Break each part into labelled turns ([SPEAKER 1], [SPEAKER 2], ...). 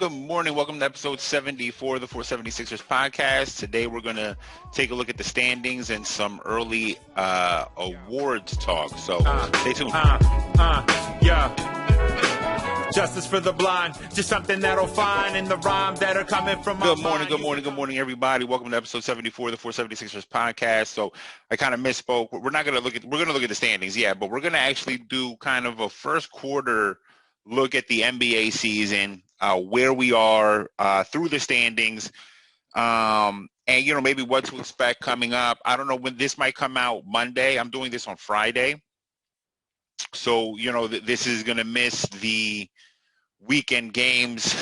[SPEAKER 1] Good morning. Welcome to episode 74 of the 476ers podcast. Today we're going to take a look at the standings and some early awards talk. So stay tuned.
[SPEAKER 2] Yeah. Justice for the blind, just something that'll find in the rhymes that are coming from my mind.
[SPEAKER 1] Good morning, everybody. Welcome to episode 74 of the 476ers podcast. So I kind of misspoke. We're going to look at the standings, but we're going to actually do kind of a first quarter look at the NBA season, where we are through the standings, and maybe what to expect coming up. I don't know when this might come out. Monday. I'm doing this on Friday, so this is going to miss the weekend games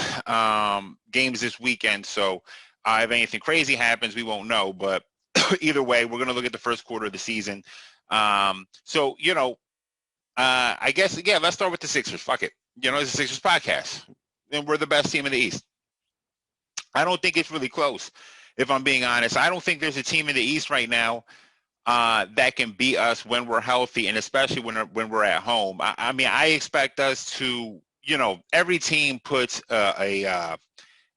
[SPEAKER 1] this weekend. So if anything crazy happens, we won't know. But either way, we're going to look at the first quarter of the season. I guess let's start with the Sixers. Fuck it. It's a Sixers podcast, and we're the best team in the East. I don't think it's really close, if I'm being honest. I don't think there's a team in the East right now that can beat us when we're healthy, and especially when we're at home. I expect us to, every team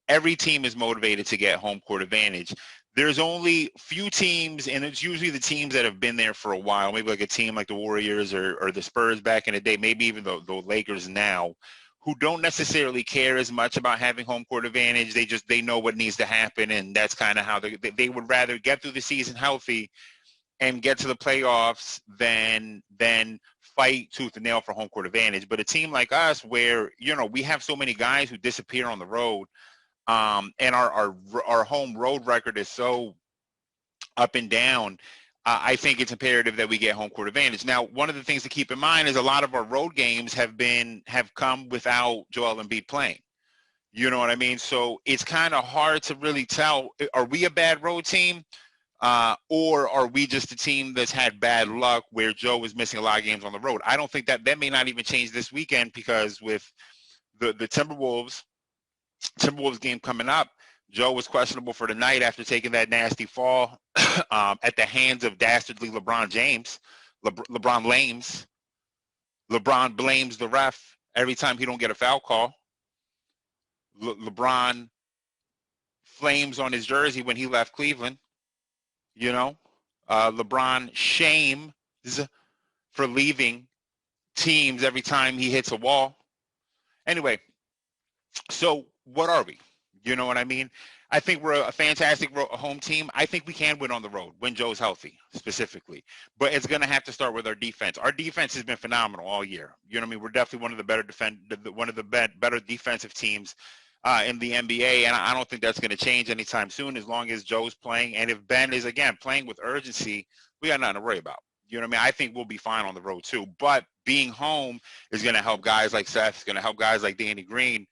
[SPEAKER 1] every team is motivated to get home court advantage. There's only few teams, and it's usually the teams that have been there for a while, maybe like a team like the Warriors or the Spurs back in the day, maybe even the Lakers now, who don't necessarily care as much about having home court advantage. They know what needs to happen, and that's kind of how they would rather get through the season healthy and get to the playoffs than fight tooth and nail for home court advantage. But a team like us, where we have so many guys who disappear on the road, and our home road record is so up and down, I think it's imperative that we get home court advantage. Now, one of the things to keep in mind is a lot of our road games have come without Joel Embiid playing. You know what I mean? So it's kind of hard to really tell, are we a bad road team, or are we just a team that's had bad luck where Joe is missing a lot of games on the road? I don't think that may not even change this weekend, because with the Timberwolves game coming up, Joe was questionable for the night after taking that nasty fall at the hands of dastardly LeBron James. LeBron blames the ref every time he don't get a foul call. LeBron flames on his jersey when he left Cleveland. LeBron shames for leaving teams every time he hits a wall. Anyway, so what are we? You know what I mean? I think we're a fantastic home team. I think we can win on the road when Joe's healthy, specifically. But it's going to have to start with our defense. Our defense has been phenomenal all year. You know what I mean? We're definitely one of the better defensive teams in the NBA, and I don't think that's going to change anytime soon as long as Joe's playing. And if Ben is, again, playing with urgency, we got nothing to worry about. You know what I mean? I think we'll be fine on the road too. But being home is going to help guys like Seth. It's going to help guys like Danny Green,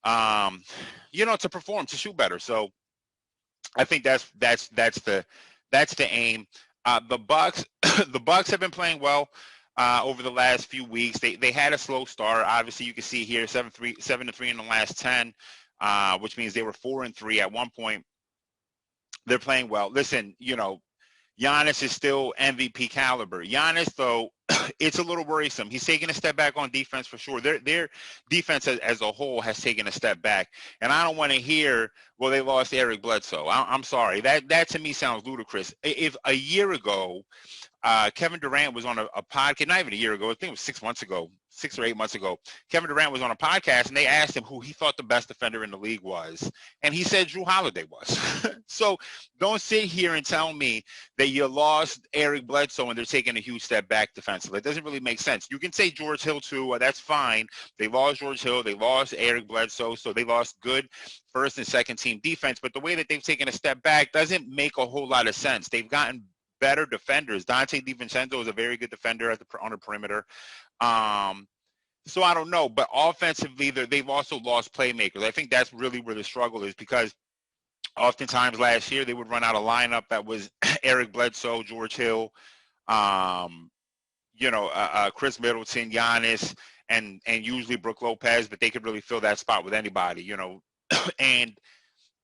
[SPEAKER 1] to perform, to shoot better. So I think that's the aim. The Bucks have been playing well over the last few weeks. They had a slow start. Obviously, you can see here 7-3 in the last 10, which means they were 4-3 at one point. They're playing well. Listen, Giannis is still MVP caliber. Giannis, though, it's a little worrisome. He's taking a step back on defense for sure. Their defense as a whole has taken a step back. And I don't want to hear, well, they lost Eric Bledsoe. I'm sorry. That to me sounds ludicrous. If a year ago, Kevin Durant was on a podcast, not even a year ago, I think it was 6 or 8 months ago, Kevin Durant was on a podcast, and they asked him who he thought the best defender in the league was. And he said Jrue Holiday was. So don't sit here and tell me that you lost Eric Bledsoe and they're taking a huge step back defensively. It doesn't really make sense. You can say George Hill too. That's fine. They lost George Hill. They lost Eric Bledsoe. So they lost good first and second team defense. But the way that they've taken a step back doesn't make a whole lot of sense. They've gotten better defenders. Dante DiVincenzo is a very good defender on the perimeter. So I don't know, but offensively, they've also lost playmakers. I think that's really where the struggle is, because oftentimes last year they would run out a lineup that was Eric Bledsoe, George Hill, Chris Middleton, Giannis, and usually Brook Lopez, but they could really fill that spot with anybody,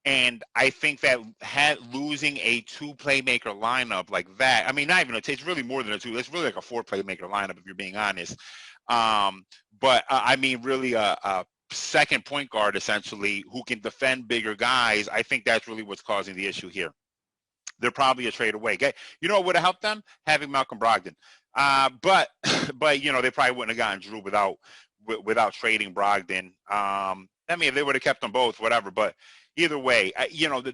[SPEAKER 1] And I think that losing a two playmaker lineup like that, I mean, not even it's really more than a two. It's really like a four playmaker lineup, if you're being honest. But I mean, really a second point guard, essentially, who can defend bigger guys. I think that's really what's causing the issue here. They're probably a trade away. You know what would have helped them? Having Malcolm Brogdon. But they probably wouldn't have gotten Drew without trading Brogdon. I mean, if they would have kept them both, whatever. But either way,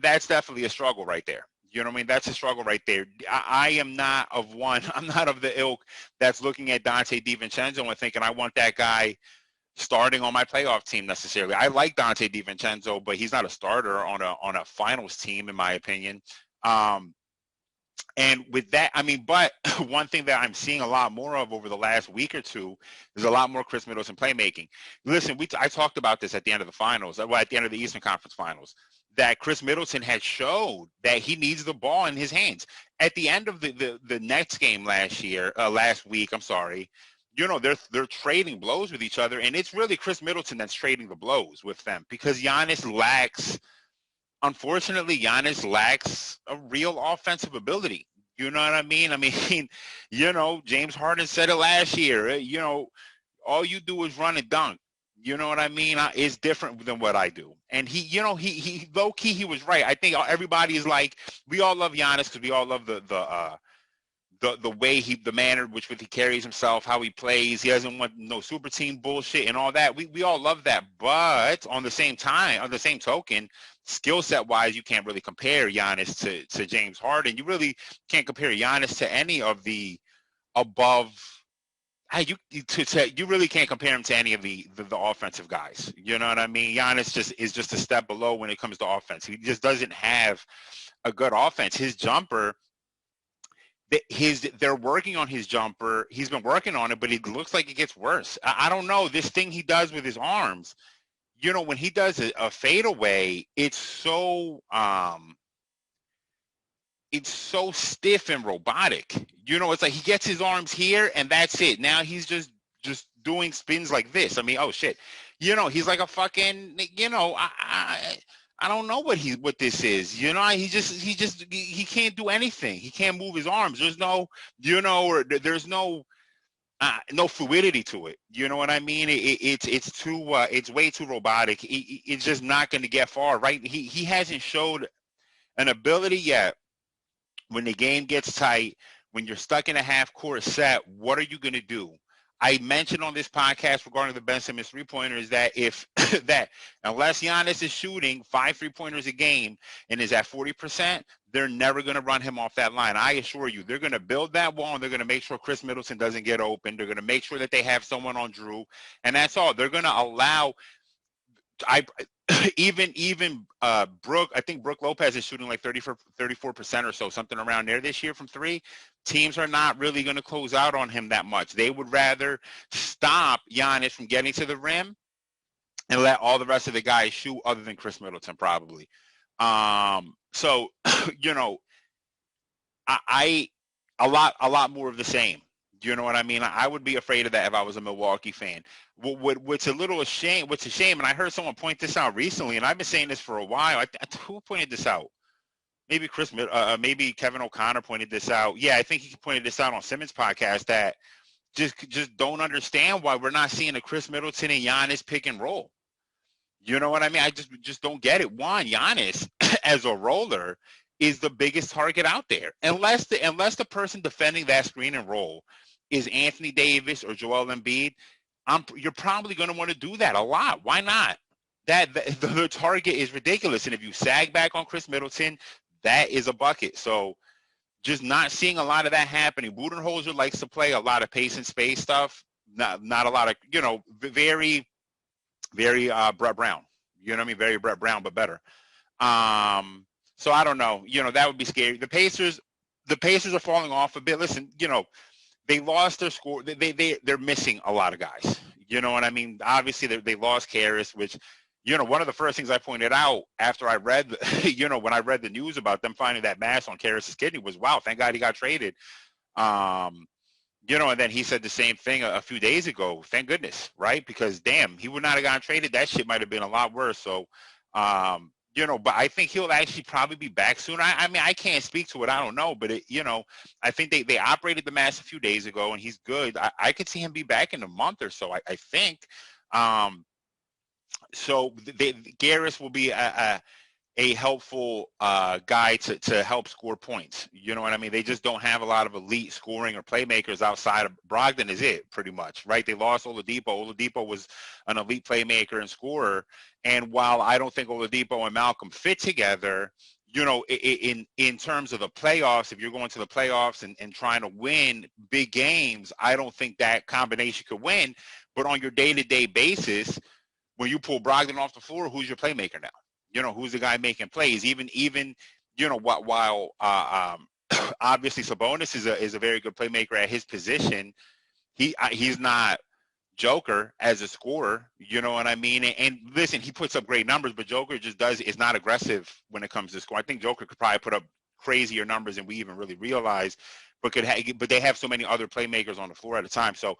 [SPEAKER 1] that's definitely a struggle right there. You know what I mean? That's a struggle right there. I am not I'm not of the ilk that's looking at Donte DiVincenzo and thinking I want that guy starting on my playoff team necessarily. I like Donte DiVincenzo, but he's not a starter on a finals team, in my opinion. And with that, I mean, but one thing that I'm seeing a lot more of over the last week or two is a lot more Chris Middleton playmaking. Listen, I talked about this at the end of the finals, at the end of the Eastern Conference Finals, that Chris Middleton had showed that he needs the ball in his hands. At the end of the Nets game last week, they're trading blows with each other, and it's really Chris Middleton that's trading the blows with them because unfortunately, Giannis lacks a real offensive ability. You know what I mean? I mean, James Harden said it last year. All you do is run and dunk. You know what I mean? It's different than what I do. And he low key, he was right. I think everybody is like, we all love Giannis because we all love the way the manner which he carries himself, how he plays. He doesn't want no super team bullshit and all that. We all love that. But on the same token, skill set wise, you can't really compare Giannis to James Harden. You really can't compare Giannis to any of the above. You really can't compare him to any of the offensive guys. You know what I mean? Giannis is just a step below when it comes to offense. He just doesn't have a good offense. His jumper, they're working on his jumper. He's been working on it, but it looks like it gets worse. I don't know. This thing he does with his arms, when he does a fadeaway, it's so stiff and robotic. It's like he gets his arms here and that's it. Now he's just doing spins like this. I mean, oh shit. He's like a fucking, I don't know what this is. He can't do anything. He can't move his arms. There's no, there's no fluidity to it. You know what I mean? It's way too robotic. It's just not going to get far, right? He hasn't showed an ability yet. When the game gets tight, when you're stuck in a half-court set, what are you going to do? I mentioned on this podcast regarding the Ben Simmons three-pointers that unless Giannis is shooting 5 3-pointers a game and is at 40%, they're never going to run him off that line. I assure you, they're going to build that wall and they're going to make sure Chris Middleton doesn't get open. They're going to make sure that they have someone on Drew, and that's all. They're going to allow Brooke, I think Brooke Lopez is shooting like 34% or so, something around there this year from three. Teams are not really going to close out on him that much. They would rather stop Giannis from getting to the rim and let all the rest of the guys shoot, other than Chris Middleton probably. So I a lot more of the same. You know what I mean? I would be afraid of that if I was a Milwaukee fan. What's a shame, and I heard someone point this out recently, and I've been saying this for a while. Who pointed this out? Maybe maybe Kevin O'Connor pointed this out. Yeah, I think he pointed this out on Simmons' podcast, that just don't understand why we're not seeing a Chris Middleton and Giannis pick and roll. You know what I mean? I just don't get it. One, Giannis as a roller is the biggest target out there, unless the person defending that screen and roll is Anthony Davis or Joel Embiid. You're probably going to want to do that a lot. Why not? The target is ridiculous, and if you sag back on Chris Middleton, that is a bucket. So just not seeing a lot of that happening. Budenholzer likes to play a lot of pace and space stuff, not a lot of, very, very Brett Brown. You know what I mean? Very Brett Brown, but better. So I don't know. That would be scary. The Pacers are falling off a bit. Listen, they lost their score. They're missing a lot of guys. You know what I mean? Obviously, they lost Karras, which, one of the first things I pointed out after I read, when I read the news about them finding that mass on Karras' kidney was, wow, thank God he got traded. And then he said the same thing a few days ago. Thank goodness, right? Because, damn, he would not have gotten traded. That shit might have been a lot worse. So, but I think he'll actually probably be back soon. I mean, I can't speak to it. I don't know. But, I think they operated the mass a few days ago, and he's good. I could see him be back in a month or so, I think. So Garris will be a helpful guy to help score points. You know what I mean? They just don't have a lot of elite scoring or playmakers outside of Brogdon is it, pretty much, right? They lost Oladipo. Oladipo was an elite playmaker and scorer. And while I don't think Oladipo and Malcolm fit together, you know, in terms of the playoffs, if you're going to the playoffs and trying to win big games, I don't think that combination could win. But on your day-to-day basis, when you pull Brogdon off the floor, who's your playmaker now? You know, who's the guy making plays? Even you know, while obviously Sabonis is a very good playmaker at his position, he's not Joker as a scorer. You know what I mean? And listen, he puts up great numbers, but Joker just is not aggressive when it comes to score. I think Joker could probably put up crazier numbers than we even really realize, but but they have so many other playmakers on the floor at a time. So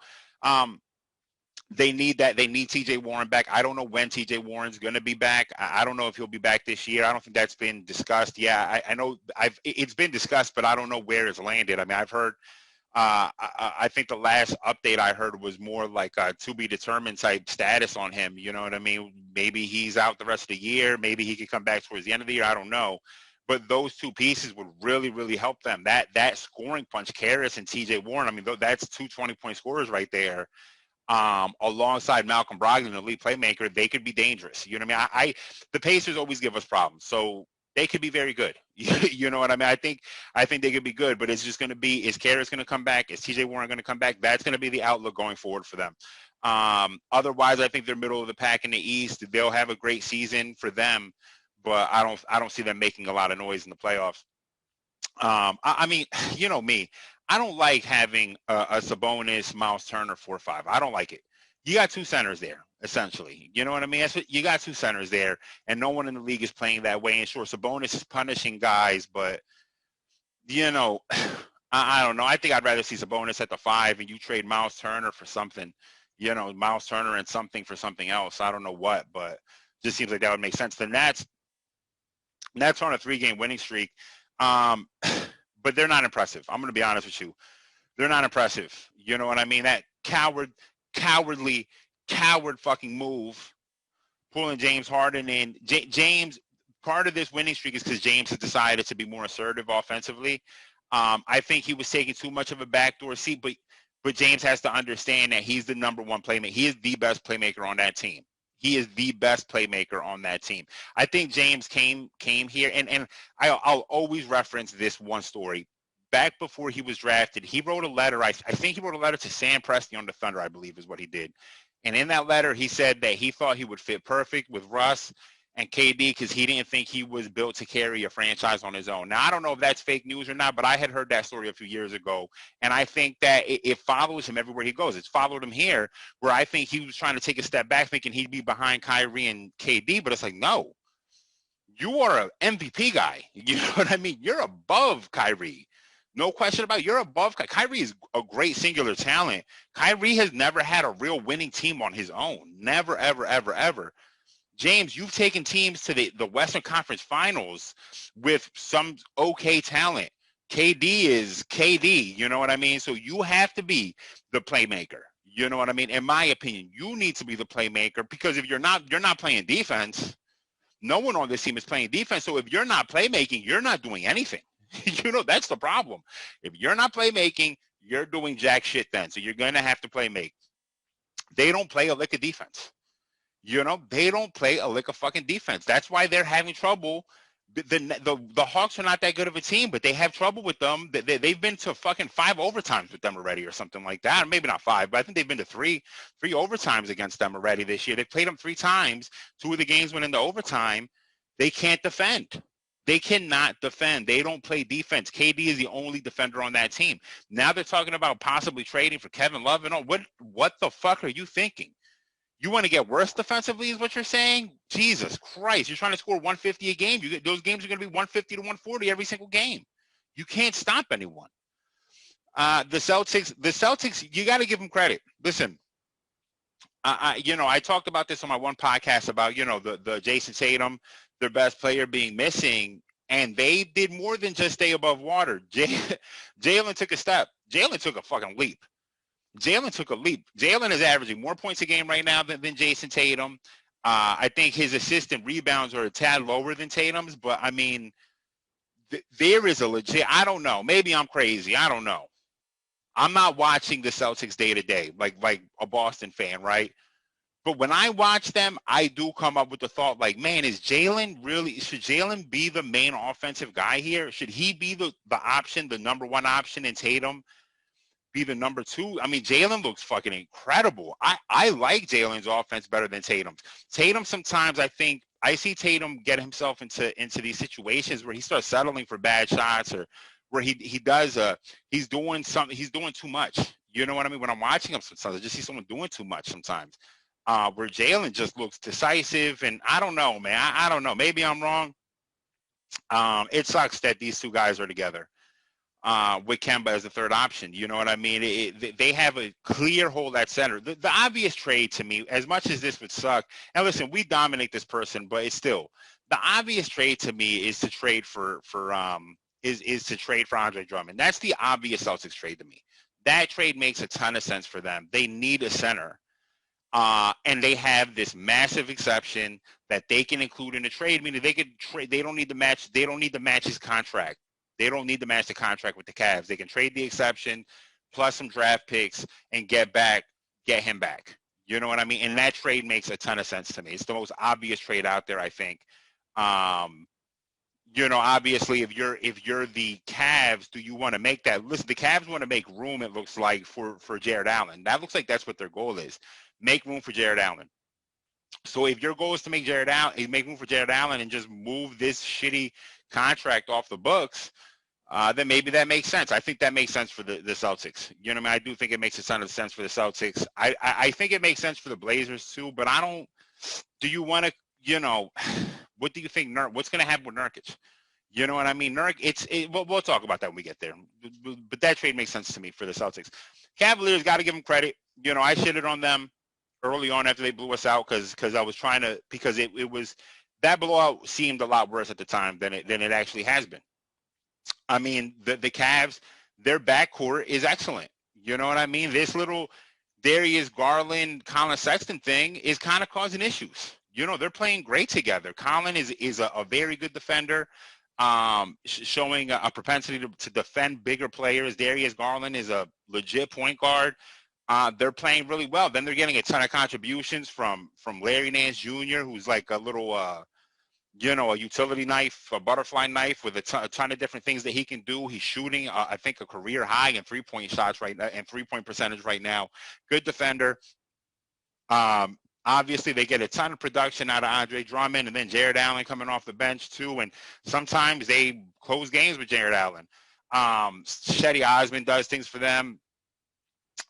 [SPEAKER 1] they need that. They need TJ Warren back. I don't know when TJ Warren's going to be back. I don't know if he'll be back this year. I don't think that's been discussed. Yeah, I know it's been discussed, but I don't know where it's landed. I mean, I've heard, I think the last update I heard was more like a to be determined type status on him. You know what I mean? Maybe he's out the rest of the year. Maybe he could come back towards the end of the year. I don't know. But those two pieces would really, really help them. That scoring punch, Caris and TJ Warren, I mean, that's two 20-point scorers right there. Alongside Malcolm Brogdon, an elite playmaker, they could be dangerous. You know what I mean? The Pacers always give us problems, so they could be very good. You know what I mean? I think they could be good, but it's just going to be, is Caris going to come back? Is TJ Warren going to come back? That's going to be the outlook going forward for them. Otherwise, I think they're middle of the pack in the East. They'll have a great season for them, but I don't see them making a lot of noise in the playoffs. I mean, you know me. I don't like having a Sabonis, Miles Turner 4-5. I don't like it. You got two centers there, essentially. You know what I mean? You got two centers there, and no one in the league is playing that way. And sure, Sabonis is punishing guys, but, you know, I don't know. I think I'd rather see Sabonis at the 5 and you trade Miles Turner for something. You know, Miles Turner and something for something else. I don't know what, but just seems like that would make sense. The Nets on a 3-game winning streak. But they're not impressive. I'm going to be honest with you. They're not impressive. You know what I mean? That cowardly fucking move, pulling James Harden in. James, part of this winning streak is because James has decided to be more assertive offensively. I think he was taking too much of a backdoor seat, but James has to understand that he's the number one playmaker. He is the best playmaker on that team. He is the best playmaker on that team. I think James came here, and I'll always reference this one story. Back before he was drafted, he wrote a letter. I think he wrote a letter to Sam Presti on the Thunder, I believe is what he did. And in that letter, he said that he thought he would fit perfect with Russ and KD because he didn't think he was built to carry a franchise on his own. Now, I don't know if that's fake news or not, but I had heard that story a few years ago. And I think that it follows him everywhere he goes. It's followed him here, where I think he was trying to take a step back thinking he'd be behind Kyrie and KD. But it's like, no, you are an MVP guy. You know what I mean? You're above Kyrie. No question about it. You're above. Kyrie is a great singular talent. Kyrie has never had a real winning team on his own. Never, ever, ever, ever. James, you've taken teams to the Western Conference Finals with some okay talent. KD is KD, you know what I mean? So you have to be the playmaker. You know what I mean? In my opinion, you need to be the playmaker because if you're not playing defense. No one on this team is playing defense. So if you're not playmaking, you're not doing anything. You know, that's the problem. If you're not playmaking, you're doing jack shit then. So you're going to have to playmake. They don't play a lick of defense. You know, they don't play a lick of fucking defense. That's why they're having trouble. The Hawks are not that good of a team, but they have trouble with them. They've been to fucking 5 overtimes with them already or something like that. Maybe not 5, but I think they've been to three overtimes against them already this year. They played them 3 times. 2 of the games went into overtime. They can't defend. They cannot defend. They don't play defense. KD is the only defender on that team. Now they're talking about possibly trading for Kevin Love and all. What the fuck are you thinking? You want to get worse defensively is what you're saying? Jesus Christ. You're trying to score 150 a game. Those games are going to be 150 to 140 every single game. You can't stop anyone. The Celtics, you got to give them credit. Listen, I talked about this on my one podcast about, the Jason Tatum, their best player being missing, and they did more than just stay above water. Jalen took a step. Jalen took a fucking leap. Jalen took a leap. Jalen is averaging more points a game right now than Jason Tatum. I think his assist and rebounds are a tad lower than Tatum's, but I mean, there is a legit. I don't know. Maybe I'm crazy. I don't know. I'm not watching the Celtics day to day, like a Boston fan, right? But when I watch them, I do come up with the thought, like, man, should Jalen be the main offensive guy here? Should he be the option, the number one option, and Tatum be the number two? I mean, Jalen looks fucking incredible. I like Jalen's offense better than Tatum's. Tatum, sometimes I see Tatum get himself into these situations where he starts settling for bad shots, or where he's doing too much. You know what I mean? When I'm watching him sometimes, I just see someone doing too much sometimes. Where Jalen just looks decisive, and I don't know, man. I don't know. Maybe I'm wrong. It sucks that these two guys are together with Kemba as the third option. You know what I mean? They have a clear hole at center. The obvious trade to me, as much as this would suck, and listen, we dominate this person, but it's still the obvious trade to me is to trade for Andre Drummond. That's the obvious Celtics trade to me. That trade makes a ton of sense for them. They need a center. And they have this massive exception that they can include in the trade, meaning they could trade. They don't need to match his contract. They don't need to match the contract with the Cavs. They can trade the exception plus some draft picks and get him back. You know what I mean? And that trade makes a ton of sense to me. It's the most obvious trade out there, I think. Obviously, if you're the Cavs, do you want to make that? Listen, the Cavs want to make room, it looks like, for Jared Allen. That looks like that's what their goal is. Make room for Jared Allen. So if your goal is to make room for Jared Allen and just move this shitty contract off the books, then maybe that makes sense. I think that makes sense for the Celtics. You know what I mean? I do think it makes a ton of sense for the Celtics. I think it makes sense for the Blazers too, but I don't. Do you want to, what do you think, what's going to happen with Nurkic? You know what I mean? We'll talk about that when we get there. But that trade makes sense to me for the Celtics. Cavaliers, got to give them credit. I shitted on them early on after they blew us out because I was trying to, because it was, that blowout seemed a lot worse at the time than it actually has been. I mean, the Cavs, their backcourt is excellent. You know what I mean? This little Darius Garland, Colin Sexton thing is kind of causing issues. They're playing great together. Colin is a very good defender, showing a propensity to defend bigger players. Darius Garland is a legit point guard. They're playing really well. Then they're getting a ton of contributions from Larry Nance Jr., who's like a little, a utility knife, a butterfly knife with a ton of different things that he can do. He's shooting, I think, a career high in three-point shots right now, and three-point percentage right now. Good defender. Obviously, they get a ton of production out of Andre Drummond, and then Jared Allen coming off the bench too. And sometimes they close games with Jared Allen. Cedi Osman does things for them.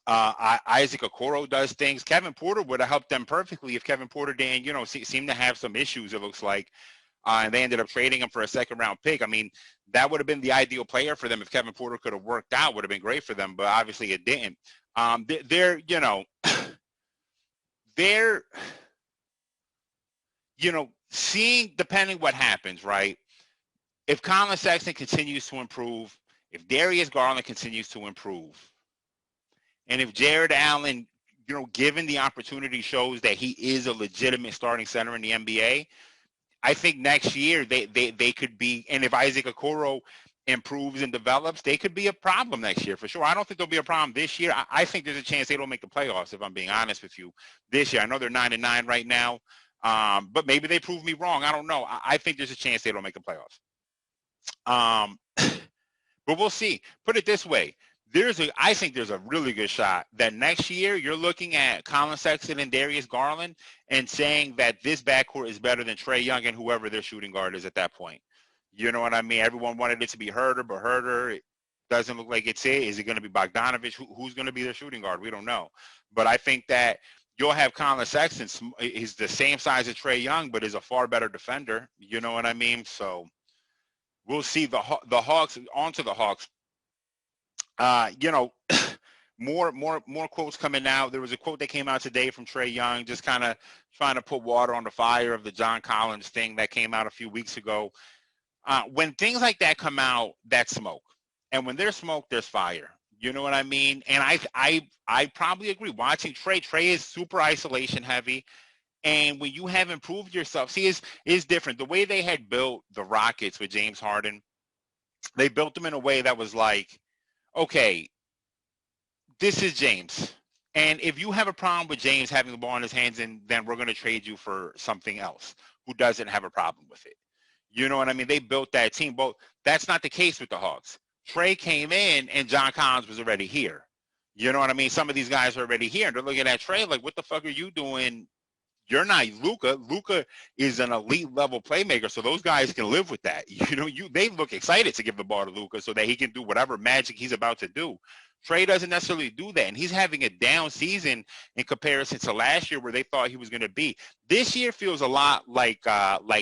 [SPEAKER 1] Isaac Okoro does things. Kevin Porter would have helped them perfectly if Kevin Porter didn't, seemed to have some issues, it looks like. And they ended up trading him for a second-round pick. I mean, that would have been the ideal player for them if Kevin Porter could have worked out. Would have been great for them, but obviously it didn't. They're seeing, depending what happens, right? If Colin Sexton continues to improve, if Darius Garland continues to improve, and if Jared Allen, given the opportunity, shows that he is a legitimate starting center in the NBA, I think next year they could be, and if Isaac Okoro improves and develops, they could be a problem next year for sure. I don't think there'll be a problem this year. I think there's a chance they don't make the playoffs, if I'm being honest with you, this year. I know they're 9-9 right now, but maybe they prove me wrong. I don't know. I think there's a chance they don't make the playoffs. But we'll see. Put it this way. I think there's a really good shot that next year you're looking at Colin Sexton and Darius Garland and saying that this backcourt is better than Trae Young and whoever their shooting guard is at that point. You know what I mean? Everyone wanted it to be Herder, but Herder, it doesn't look like it's it. Is it going to be Bogdanovich? Who's going to be their shooting guard? We don't know. But I think that you'll have Colin Sexton. He's the same size as Trae Young, but is a far better defender. You know what I mean? So we'll see. The Hawks, onto the Hawks. More quotes coming out. There was a quote that came out today from Trae Young, just kind of trying to put water on the fire of the John Collins thing that came out a few weeks ago. When things like that come out, that's smoke. And when there's smoke, there's fire. You know what I mean? And I probably agree. Watching Trae is super isolation heavy. And when you haven't proved yourself, see, it's different. The way they had built the Rockets with James Harden, they built them in a way that was like, okay, this is James. And if you have a problem with James having the ball in his hands, then we're going to trade you for something else who doesn't have a problem with it. You know what I mean? They built that team. But that's not the case with the Hawks. Trey came in and John Collins was already here. You know what I mean? Some of these guys are already here. And they're looking at Trey like, what the fuck are you doing? You're not Luka. Luka is an elite level playmaker, so those guys can live with that. You know, they look excited to give the ball to Luka so that he can do whatever magic he's about to do. Trey doesn't necessarily do that, and he's having a down season in comparison to last year where they thought he was going to be. This year feels a lot like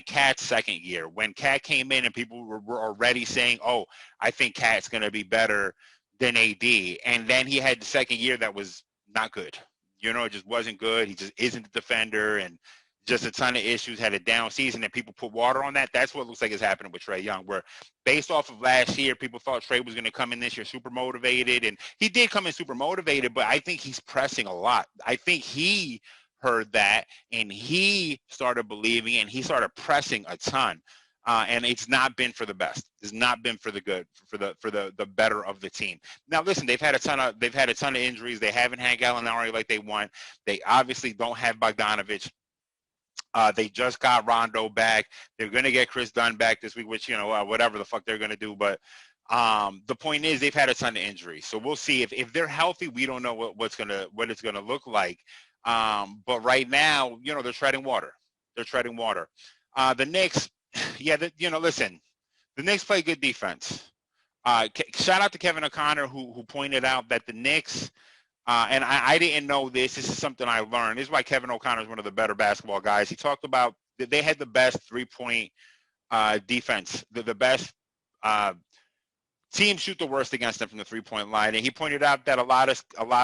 [SPEAKER 1] Cat's second year when Cat came in and people were already saying, "Oh, I think Cat's going to be better than AD," and then he had the second year that was not good. You know, it just wasn't good. He just isn't a defender and just a ton of issues, had a down season, and people put water on that. That's what it looks like is happening with Trae Young, where based off of last year, people thought Trae was going to come in this year super motivated, and he did come in super motivated, but I think he's pressing a lot. I think he heard that, and he started believing, and he started pressing a ton. And it's not been for the best. It's not been for the good, for the better of the team. Now, listen, they've had a ton of injuries. They haven't had Gallinari like they want. They obviously don't have Bogdanovich. They just got Rondo back. They're going to get Chris Dunn back this week, which, you know, whatever the fuck they're going to do. But the point is they've had a ton of injuries. So we'll see. If they're healthy, we don't know what it's going to look like. But right now, you know, they're treading water. They're treading water. The Knicks, listen, the Knicks play good defense. Shout out to Kevin O'Connor who pointed out that the Knicks, and I didn't know this. This is something I learned. This is why Kevin O'Connor is one of the better basketball guys. He talked about that they had the best three-point defense, the best teams shoot the worst against them from the three-point line. And he pointed out that a lot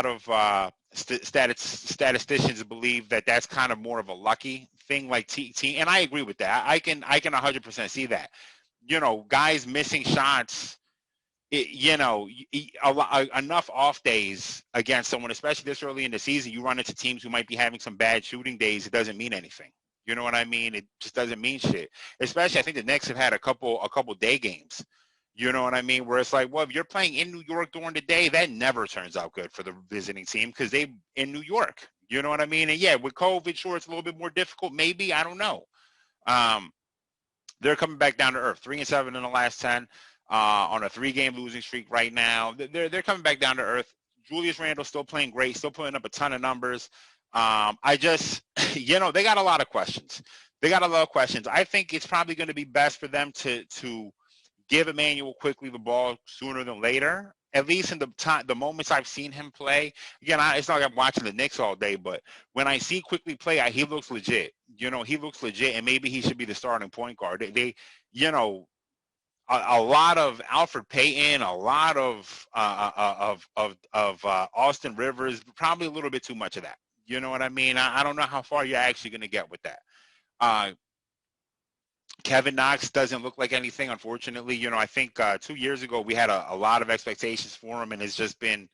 [SPEAKER 1] of statisticians believe that that's kind of more of a lucky thing, like team. And I agree with that. I can 100% see that. You know, guys missing shots. Enough off days against someone, especially this early in the season, you run into teams who might be having some bad shooting days. It doesn't mean anything. You know what I mean? It just doesn't mean shit. Especially, I think the Knicks have had a couple day games. You know what I mean? Where it's like, well, if you're playing in New York during the day, that never turns out good for the visiting team because they're in New York. You know what I mean? And yeah, with COVID, sure, it's a little bit more difficult. Maybe, I don't know. They're coming back down to earth. 3-7 in the last 10. On a 3-game losing streak right now. They're coming back down to earth. Julius Randle still playing great, still putting up a ton of numbers. I just, they got a lot of questions. I think it's probably going to be best for them to give Emmanuel Quickley the ball sooner than later. At least in the moments I've seen him play. Again, it's not like I'm watching the Knicks all day, but when I see Quickley play, he looks legit. He looks legit, and maybe he should be the starting point guard. A lot of Alfred Payton, a lot of Austin Rivers, probably a little bit too much of that. You know what I mean? I don't know how far you're actually going to get with that. Kevin Knox doesn't look like anything, unfortunately. I think 2 years ago we had a lot of expectations for him, and it's just been,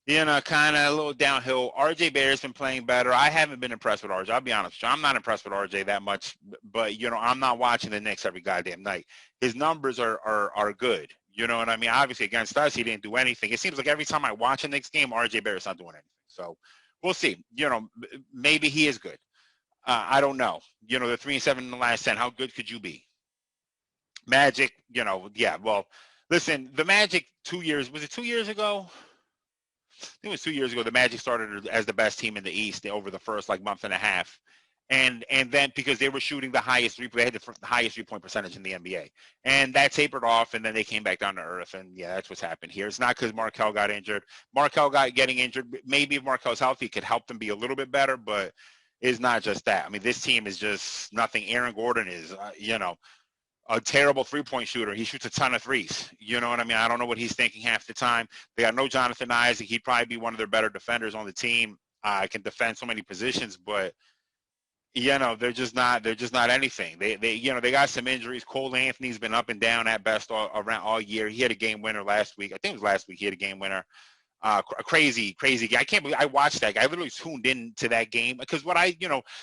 [SPEAKER 1] kind of a little downhill. RJ Barrett's been playing better. I haven't been impressed with RJ. I'll be honest with you. I'm not impressed with RJ that much, but, I'm not watching the Knicks every goddamn night. His numbers are good. You know what I mean? Obviously, against us, he didn't do anything. It seems like every time I watch a Knicks game, RJ Barrett's not doing anything. So we'll see. Maybe he is good. I don't know. They're 3-7 in the last 10. How good could you be? Magic, yeah. Well, listen, the Magic 2 years, was it 2 years ago? I think it was 2 years ago. The Magic started as the best team in the East over the first month and a half. And then because they were shooting the highest they had the highest 3-point percentage in the NBA. And that tapered off, and then they came back down to earth. And, yeah, that's what's happened here. It's not because Markelle got injured. Getting injured, maybe if Markelle's healthy, it could help them be a little bit better, but it's not just that. I mean, this team is just nothing. Aaron Gordon is, a terrible three-point shooter. He shoots a ton of threes. You know what I mean? I don't know what he's thinking half the time. They got no Jonathan Isaac. He'd probably be one of their better defenders on the team. Can defend so many positions, but they're just not anything. They got some injuries. Cole Anthony's been up and down at best all year. He had a game winner last week. I think it was last week he had a game winner. A crazy game. I can't believe I watched that. I literally tuned in to that game because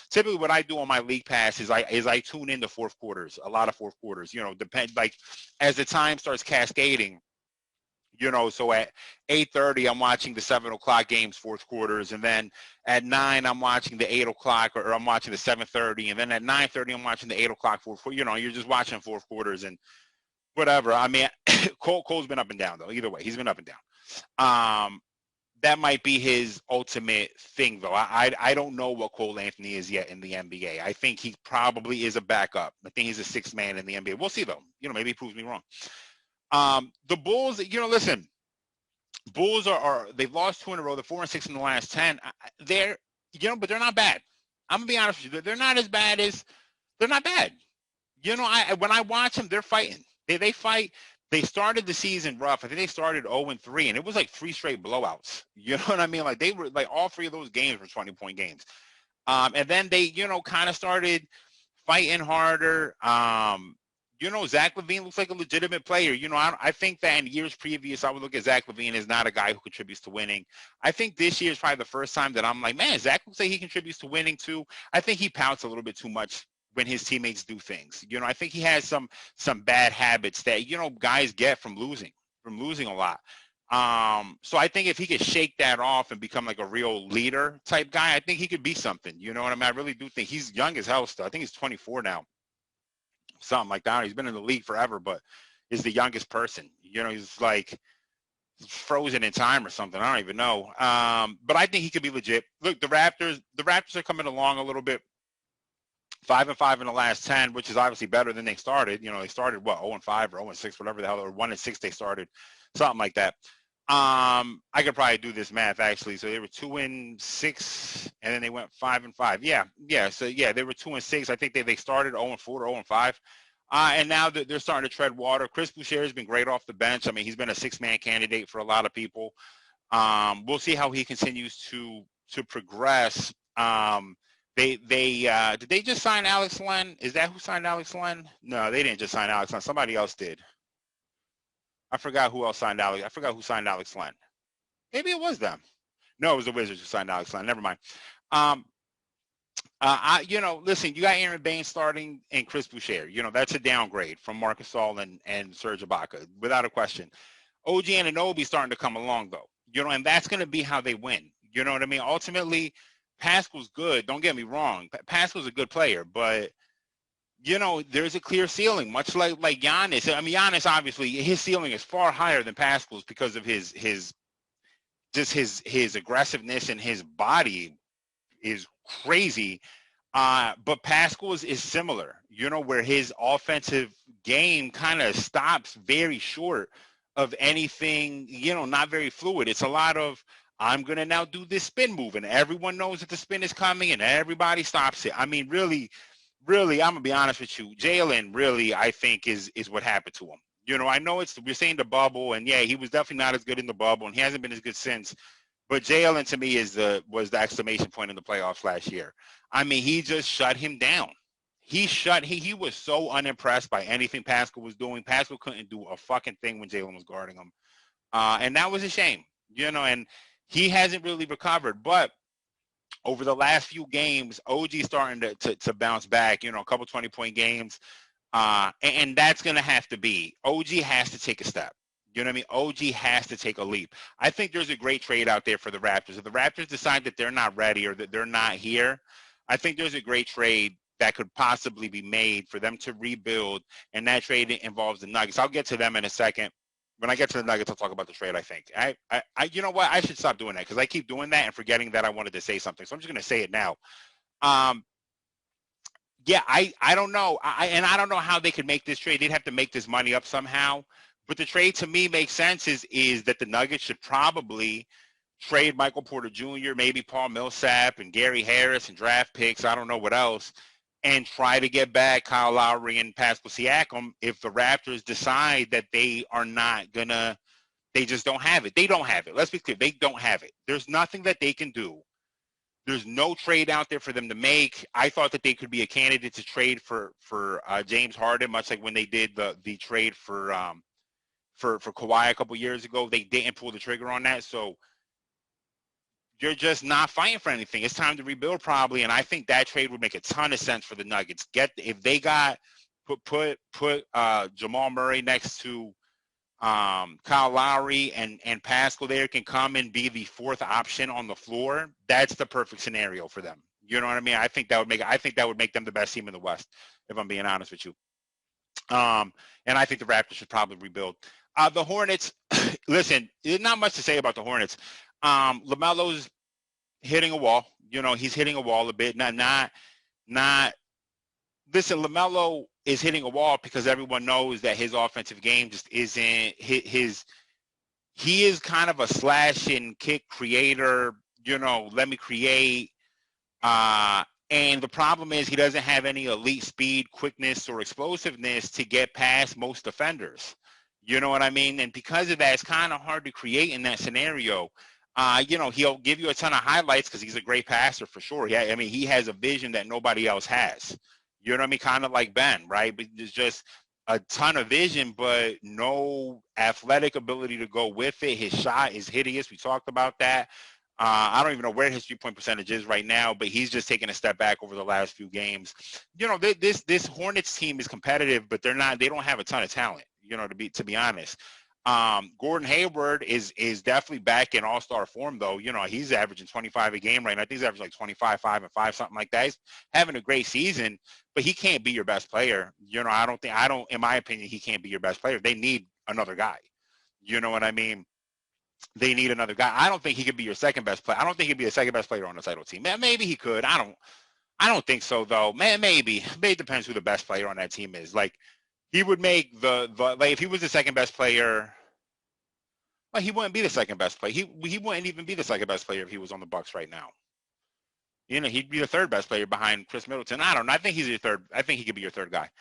[SPEAKER 1] typically what I do on my league pass is I tune in the fourth quarters, a lot of fourth quarters. Like as the time starts cascading. So at 8:30, I'm watching the 7 o'clock games, fourth quarters, and then at 9, I'm watching the 8 o'clock, or I'm watching the 7:30, and then at 9:30, I'm watching the 8 o'clock fourth quarter. You're just watching fourth quarters and whatever. I mean, Cole's been up and down though. Either way, he's been up and down. That might be his ultimate thing though. I don't know what Cole Anthony is yet in the NBA. I think he probably is a backup. I think he's a sixth man in the NBA. We'll see though. Maybe he proves me wrong. The Bulls, listen, Bulls are they've lost 2 in a row. They're 4-6 in the last 10. They're, but they're not bad. I'm gonna be honest with you. They're not as bad as they're not bad. When I watch them, they're fighting. They fight. They started the season rough. I think they started 0-3, and it was like 3 straight blowouts. You know what I mean? Like they were like all 3 of those games were 20-point games. And then they, kind of started fighting harder. Zach LaVine looks like a legitimate player. I think that in years previous, I would look at Zach LaVine as not a guy who contributes to winning. I think this year is probably the first time that I'm like, man, Zach looks like he contributes to winning too. I think he pouts a little bit too much when his teammates do things. I think he has some bad habits that, guys get from losing a lot. So I think if he could shake that off and become like a real leader type guy, I think he could be something. You know what I mean? I really do think he's young as hell still. I think he's 24 now. Something like that. He's been in the league forever, but is the youngest person. He's like frozen in time or something. I don't even know. But I think he could be legit. Look, the Raptors are coming along a little bit. 5-5 in the last 10, which is obviously better than they started. They started 0-5 or 0-6, whatever the hell, or 1-6 they started, something like that. I could probably do this math actually. So they were 2-6, and then they went 5-5. Yeah. So yeah, they were 2-6. I think they started 0-4 or 0-5, and now they're starting to tread water. Chris Boucher has been great off the bench. I mean, he's been a 6-man candidate for a lot of people. We'll see how he continues to progress. Did they just sign Alex Len? Is that who signed Alex Len? No, they didn't just sign Alex Len. Somebody else did. I forgot who else signed Alex. I forgot who signed Alex Len. Maybe it was them. No, it was the Wizards who signed Alex Len. Never mind. Listen, you got Aaron Baines starting and Chris Boucher. That's a downgrade from Marc Gasol and Serge Ibaka, without a question. OG Anunoby starting to come along though. And that's going to be how they win. You know what I mean? Ultimately, Pascal's good. Don't get me wrong. Pascal's a good player, but there's a clear ceiling, much like Giannis. I mean, Giannis, obviously, his ceiling is far higher than Pascal's because of his aggressiveness, and his body is crazy. But Pascal is similar, where his offensive game kind of stops very short of anything, not very fluid. It's a lot of, I'm going to now do this spin move, and everyone knows that the spin is coming, and everybody stops it. I mean, really, I'm going to be honest with you. Jalen really, I think, is what happened to him. I know we're saying the bubble, and yeah, he was definitely not as good in the bubble, and he hasn't been as good since. But Jalen, to me, was the exclamation point in the playoffs last year. I mean, he just shut him down. He was so unimpressed by anything Pascal was doing. Pascal couldn't do a fucking thing when Jalen was guarding him. And that was a shame, and he hasn't really recovered. But over the last few games, OG's starting to bounce back, a couple 20-point games. And that's going to have to be, OG has to take a step. You know what I mean? OG has to take a leap. I think there's a great trade out there for the Raptors. If the Raptors decide that they're not ready or that they're not here, I think there's a great trade that could possibly be made for them to rebuild, and that trade involves the Nuggets. I'll get to them in a second. When I get to the Nuggets, I'll talk about the trade, I think. You know what? I should stop doing that because I keep doing that and forgetting that I wanted to say something. So I'm just going to say it now. Yeah, I don't know. I don't know how they could make this trade. They'd have to make this money up somehow. But the trade to me makes sense is that the Nuggets should probably trade Michael Porter Jr., maybe Paul Millsap and Gary Harris and draft picks, I don't know what else, and try to get back Kyle Lowry and Pascal Siakam if the Raptors decide that they are not going to, they just don't have it. They don't have it. Let's be clear. They don't have it. There's nothing that they can do. There's no trade out there for them to make. I thought that they could be a candidate to trade for James Harden, much like when they did the trade for for Kawhi a couple years ago. They didn't pull the trigger on that. So you're just not fighting for anything. It's time to rebuild probably. And I think that trade would make a ton of sense for the Nuggets. If they got put Jamal Murray next to Kyle Lowry and Pascal there can come and be the fourth option on the floor. That's the perfect scenario for them. You know what I mean? I think that would make them the best team in the West, if I'm being honest with you. And I think the Raptors should probably rebuild. The Hornets, listen, there's not much to say about the Hornets. LaMelo's hitting a wall. You know, he's hitting a wall a bit. Not. Listen, LaMelo is hitting a wall because everyone knows that his offensive game just isn't his. He is kind of a slash and kick creator. You know, let me create. And the problem is he doesn't have any elite speed, quickness, or explosiveness to get past most defenders. You know what I mean? And because of that, it's kind of hard to create in that scenario. You know, he'll give you a ton of highlights because he's a great passer for sure. Yeah, I mean, he has a vision that nobody else has. You know what I mean? Kind of like Ben, right? But there's just a ton of vision, but no athletic ability to go with it. His shot is hideous. We talked about that. I don't even know where his 3-point percentage is right now, but he's just taken a step back over the last few games. You know, this Hornets team is competitive, but they don't have a ton of talent, you know, to be honest. Gordon Hayward is definitely back in all-star form, though. You know, he's averaging 25 a game right now. I think he's averaging like 25, 5, and 5, something like that. He's having a great season, but he can't be your best player. You know, in my opinion, he can't be your best player. They need another guy. You know what I mean? They need another guy. I don't think he could be your second best player. I don't think he'd be the second best player on the title team. Man, maybe he could. I don't think so, though. Man, maybe. It depends who the best player on that team is. Like, he would make like if he was the second best player, well, he wouldn't be the second best player. He wouldn't even be the second best player if he was on the Bucks right now. You know, he'd be the third best player behind Chris Middleton. I don't know. I think he's your third. I think he could be your third guy.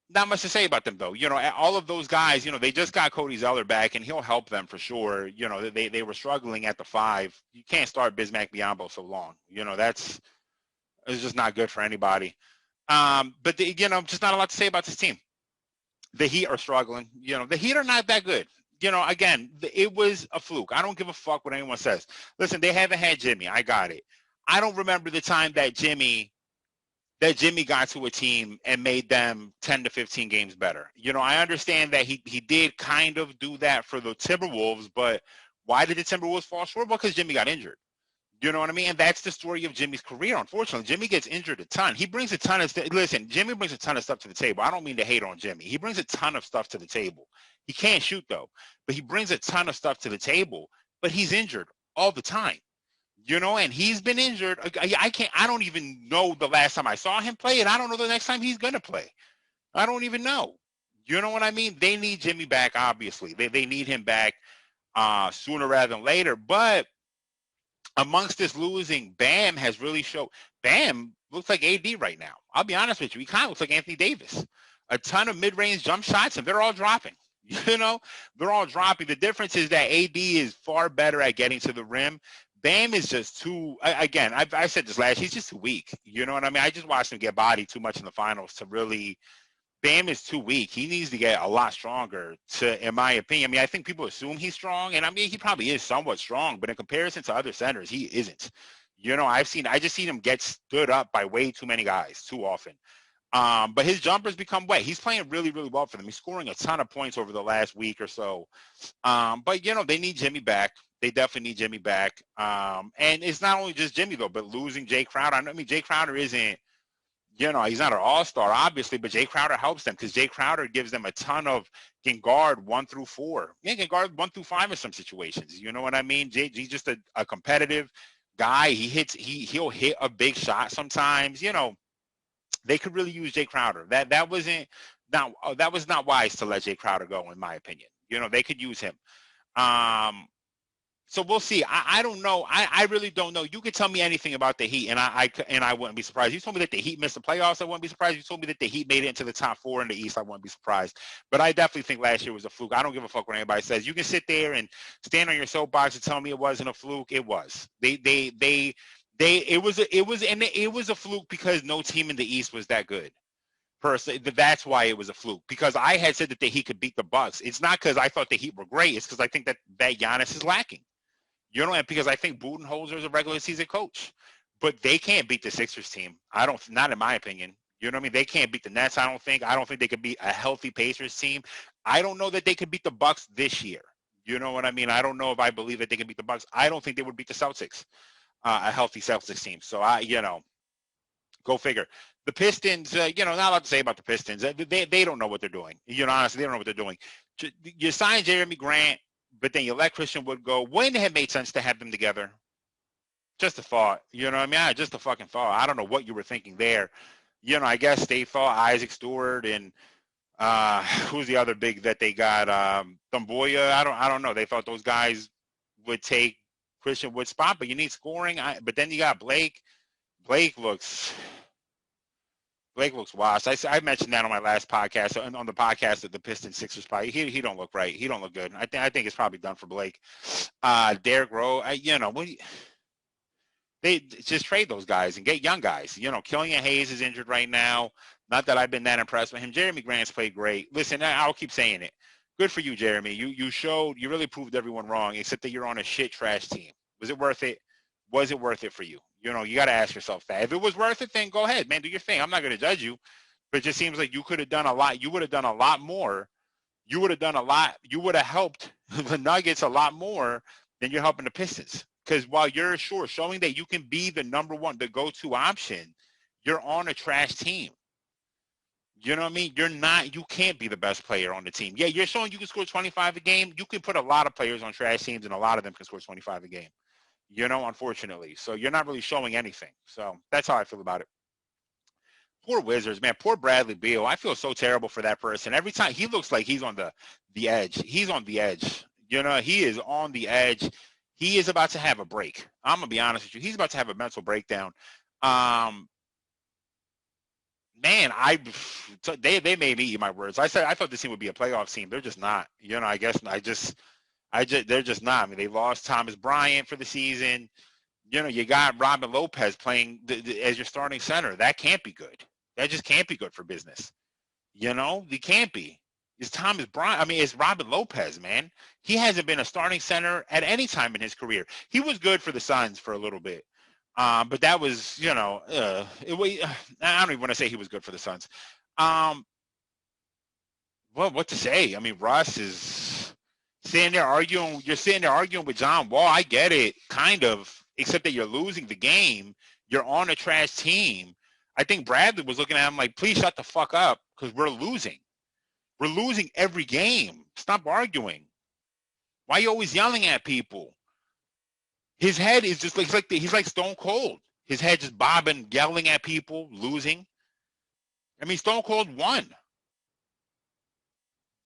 [SPEAKER 1] Not much to say about them, though. You know, all of those guys, you know, they just got Cody Zeller back, and he'll help them for sure. You know, they were struggling at the 5. You can't start Bismack Biyombo so long. You know, it's just not good for anybody. But, you know, just not a lot to say about this team. The Heat are struggling. You know, the Heat are not that good. You know, again, it was a fluke. I don't give a fuck what anyone says. Listen, they haven't had Jimmy. I got it. I don't remember the time that Jimmy got to a team and made them 10 to 15 games better. You know, I understand that he did kind of do that for the Timberwolves, but why did the Timberwolves fall short? Well, because Jimmy got injured. You know what I mean? And that's the story of Jimmy's career. Unfortunately, Jimmy gets injured a ton. He brings a ton of listen, Jimmy brings a ton of stuff to the table. I don't mean to hate on Jimmy. He brings a ton of stuff to the table. He can't shoot, though, but he brings a ton of stuff to the table, but he's injured all the time. You know, and he's been injured. I don't even know the last time I saw him play, and I don't know the next time he's going to play. I don't even know. You know what I mean? They need Jimmy back, obviously. They need him back sooner rather than later. But amongst this losing, Bam has really showed. Bam looks like AD right now. I'll be honest with you. He kind of looks like Anthony Davis. A ton of mid-range jump shots, and they're all dropping. You know, they're all dropping. The difference is that AD is far better at getting to the rim. Bam is just too, again, I said this last, he's just too weak. You know what I mean? I just watched him get bodied too much in the finals to really, Bam is too weak. He needs to get a lot stronger in my opinion. I mean, I think people assume he's strong, and I mean, he probably is somewhat strong, but in comparison to other centers, he isn't. You know, I just seen him get stood up by way too many guys too often. But his jumpers become wet. He's playing really, really well for them. He's scoring a ton of points over the last week or so. But, you know, they need Jimmy back. They definitely need Jimmy back. And it's not only just Jimmy, though, but losing Jay Crowder. I mean, Jay Crowder isn't, you know, he's not an all-star, obviously, but Jay Crowder helps them because Jay Crowder gives them a ton of can guard 1 through 4. He can guard 1 through 5 in some situations. You know what I mean? He's just a competitive guy. He'll hit a big shot sometimes. You know, they could really use Jay Crowder. That was not wise to let Jay Crowder go, in my opinion. You know, they could use him. So we'll see. I don't know. I really don't know. You could tell me anything about the Heat, and I wouldn't be surprised. You told me that the Heat missed the playoffs. I wouldn't be surprised. You told me that the Heat made it into the top 4 in the East. I wouldn't be surprised. But I definitely think last year was a fluke. I don't give a fuck what anybody says. You can sit there and stand on your soapbox and tell me it wasn't a fluke. It was. It was a fluke because no team in the East was that good. Personally, that's why it was a fluke. Because I had said that the Heat could beat the Bucks. It's not because I thought the Heat were great. It's because I think that Giannis is lacking. You know, and because I think Budenholzer is a regular season coach. But they can't beat the Sixers team. Not in my opinion. You know what I mean? They can't beat the Nets, I don't think. I don't think they could beat a healthy Pacers team. I don't know that they could beat the Bucks this year. You know what I mean? I don't know if I believe that they can beat the Bucks. I don't think they would beat the Celtics, a healthy Celtics team. So, go figure. The Pistons, not a lot to say about the Pistons. They don't know what they're doing. Honestly, they don't know what they're doing. You sign Jeremy Grant, but then you let Christian Wood go. Wouldn't it have made sense to have them together? Just a thought. You know what I mean? Just a fucking thought. I don't know what you were thinking there. I guess they thought Isaac Stewart and who's the other big that they got? Thumboya. I don't know. They thought those guys would take Christian Wood's spot, but you need scoring. But then you got Blake. Blake looks washed. I mentioned that on my last podcast, and on the podcast of the Pistons Sixers probably. He don't look right. He don't look good. I think it's probably done for Blake. Derrick Rose. They just trade those guys and get young guys. Killian Hayes is injured right now. Not that I've been that impressed with him. Jeremy Grant's played great. Listen, I'll keep saying it. Good for you, Jeremy. You really proved everyone wrong, except that you're on a shit trash team. Was it worth it? Was it worth it for you? You got to ask yourself that. If it was worth it, then go ahead, man. Do your thing. I'm not going to judge you. But it just seems like you could have done a lot. You would have done a lot more. You would have done a lot. You would have helped the Nuggets a lot more than you're helping the Pistons. Because while you're showing that you can be the number one, the go-to option, you're on a trash team. You know what I mean? You can't be the best player on the team. Yeah, you're showing you can score 25 a game. You can put a lot of players on trash teams, and a lot of them can score 25 a game. Unfortunately. So you're not really showing anything. So that's how I feel about it. Poor Wizards, man. Poor Bradley Beal. I feel so terrible for that person. Every time he looks like he's on the edge. He's on the edge. He is on the edge. He is about to have a break. I'm going to be honest with you. He's about to have a mental breakdown. Man, they made me eat my words. I thought this team would be a playoff team. They're just not. They're just not. I mean, they lost Thomas Bryant for the season. You got Robin Lopez playing as your starting center. That can't be good. That just can't be good for business. They can't be. It's Thomas Bryant. I mean, it's Robin Lopez, man. He hasn't been a starting center at any time in his career. He was good for the Suns for a little bit. But that was, I don't even want to say he was good for the Suns. Well, what to say? I mean, Russ is sitting there arguing. You're sitting there arguing with John Wall. I get it, kind of, except that you're losing the game. You're on a trash team. I think Bradley was looking at him like, please shut the fuck up because we're losing. We're losing every game. Stop arguing. Why are you always yelling at people? His head is just he's like Stone Cold. His head just bobbing, yelling at people, losing. I mean, Stone Cold won.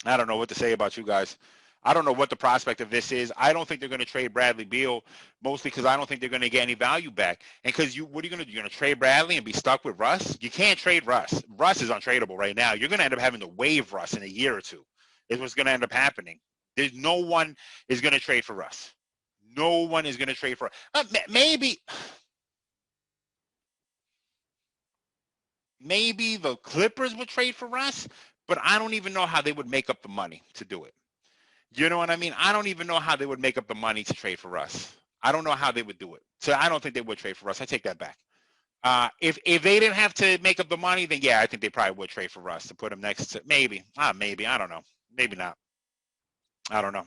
[SPEAKER 1] I don't know what to say about you guys. I don't know what the prospect of this is. I don't think they're going to trade Bradley Beal, mostly because I don't think they're going to get any value back. And because what are you going to do? You're going to trade Bradley and be stuck with Russ? You can't trade Russ. Russ is untradeable right now. You're going to end up having to waive Russ in a year or two. Is what's going to end up happening. There's no one is going to trade for Russ. No one is going to trade for maybe the Clippers would trade for Russ, but I don't even know how they would make up the money to do it. You know what I mean? I don't even know how they would make up the money to trade for Russ. I don't know how they would do it. So I don't think they would trade for Russ. I take that back. If they didn't have to make up the money, then yeah, I think they probably would trade for Russ to put him next to maybe. I don't know. Maybe not. I don't know.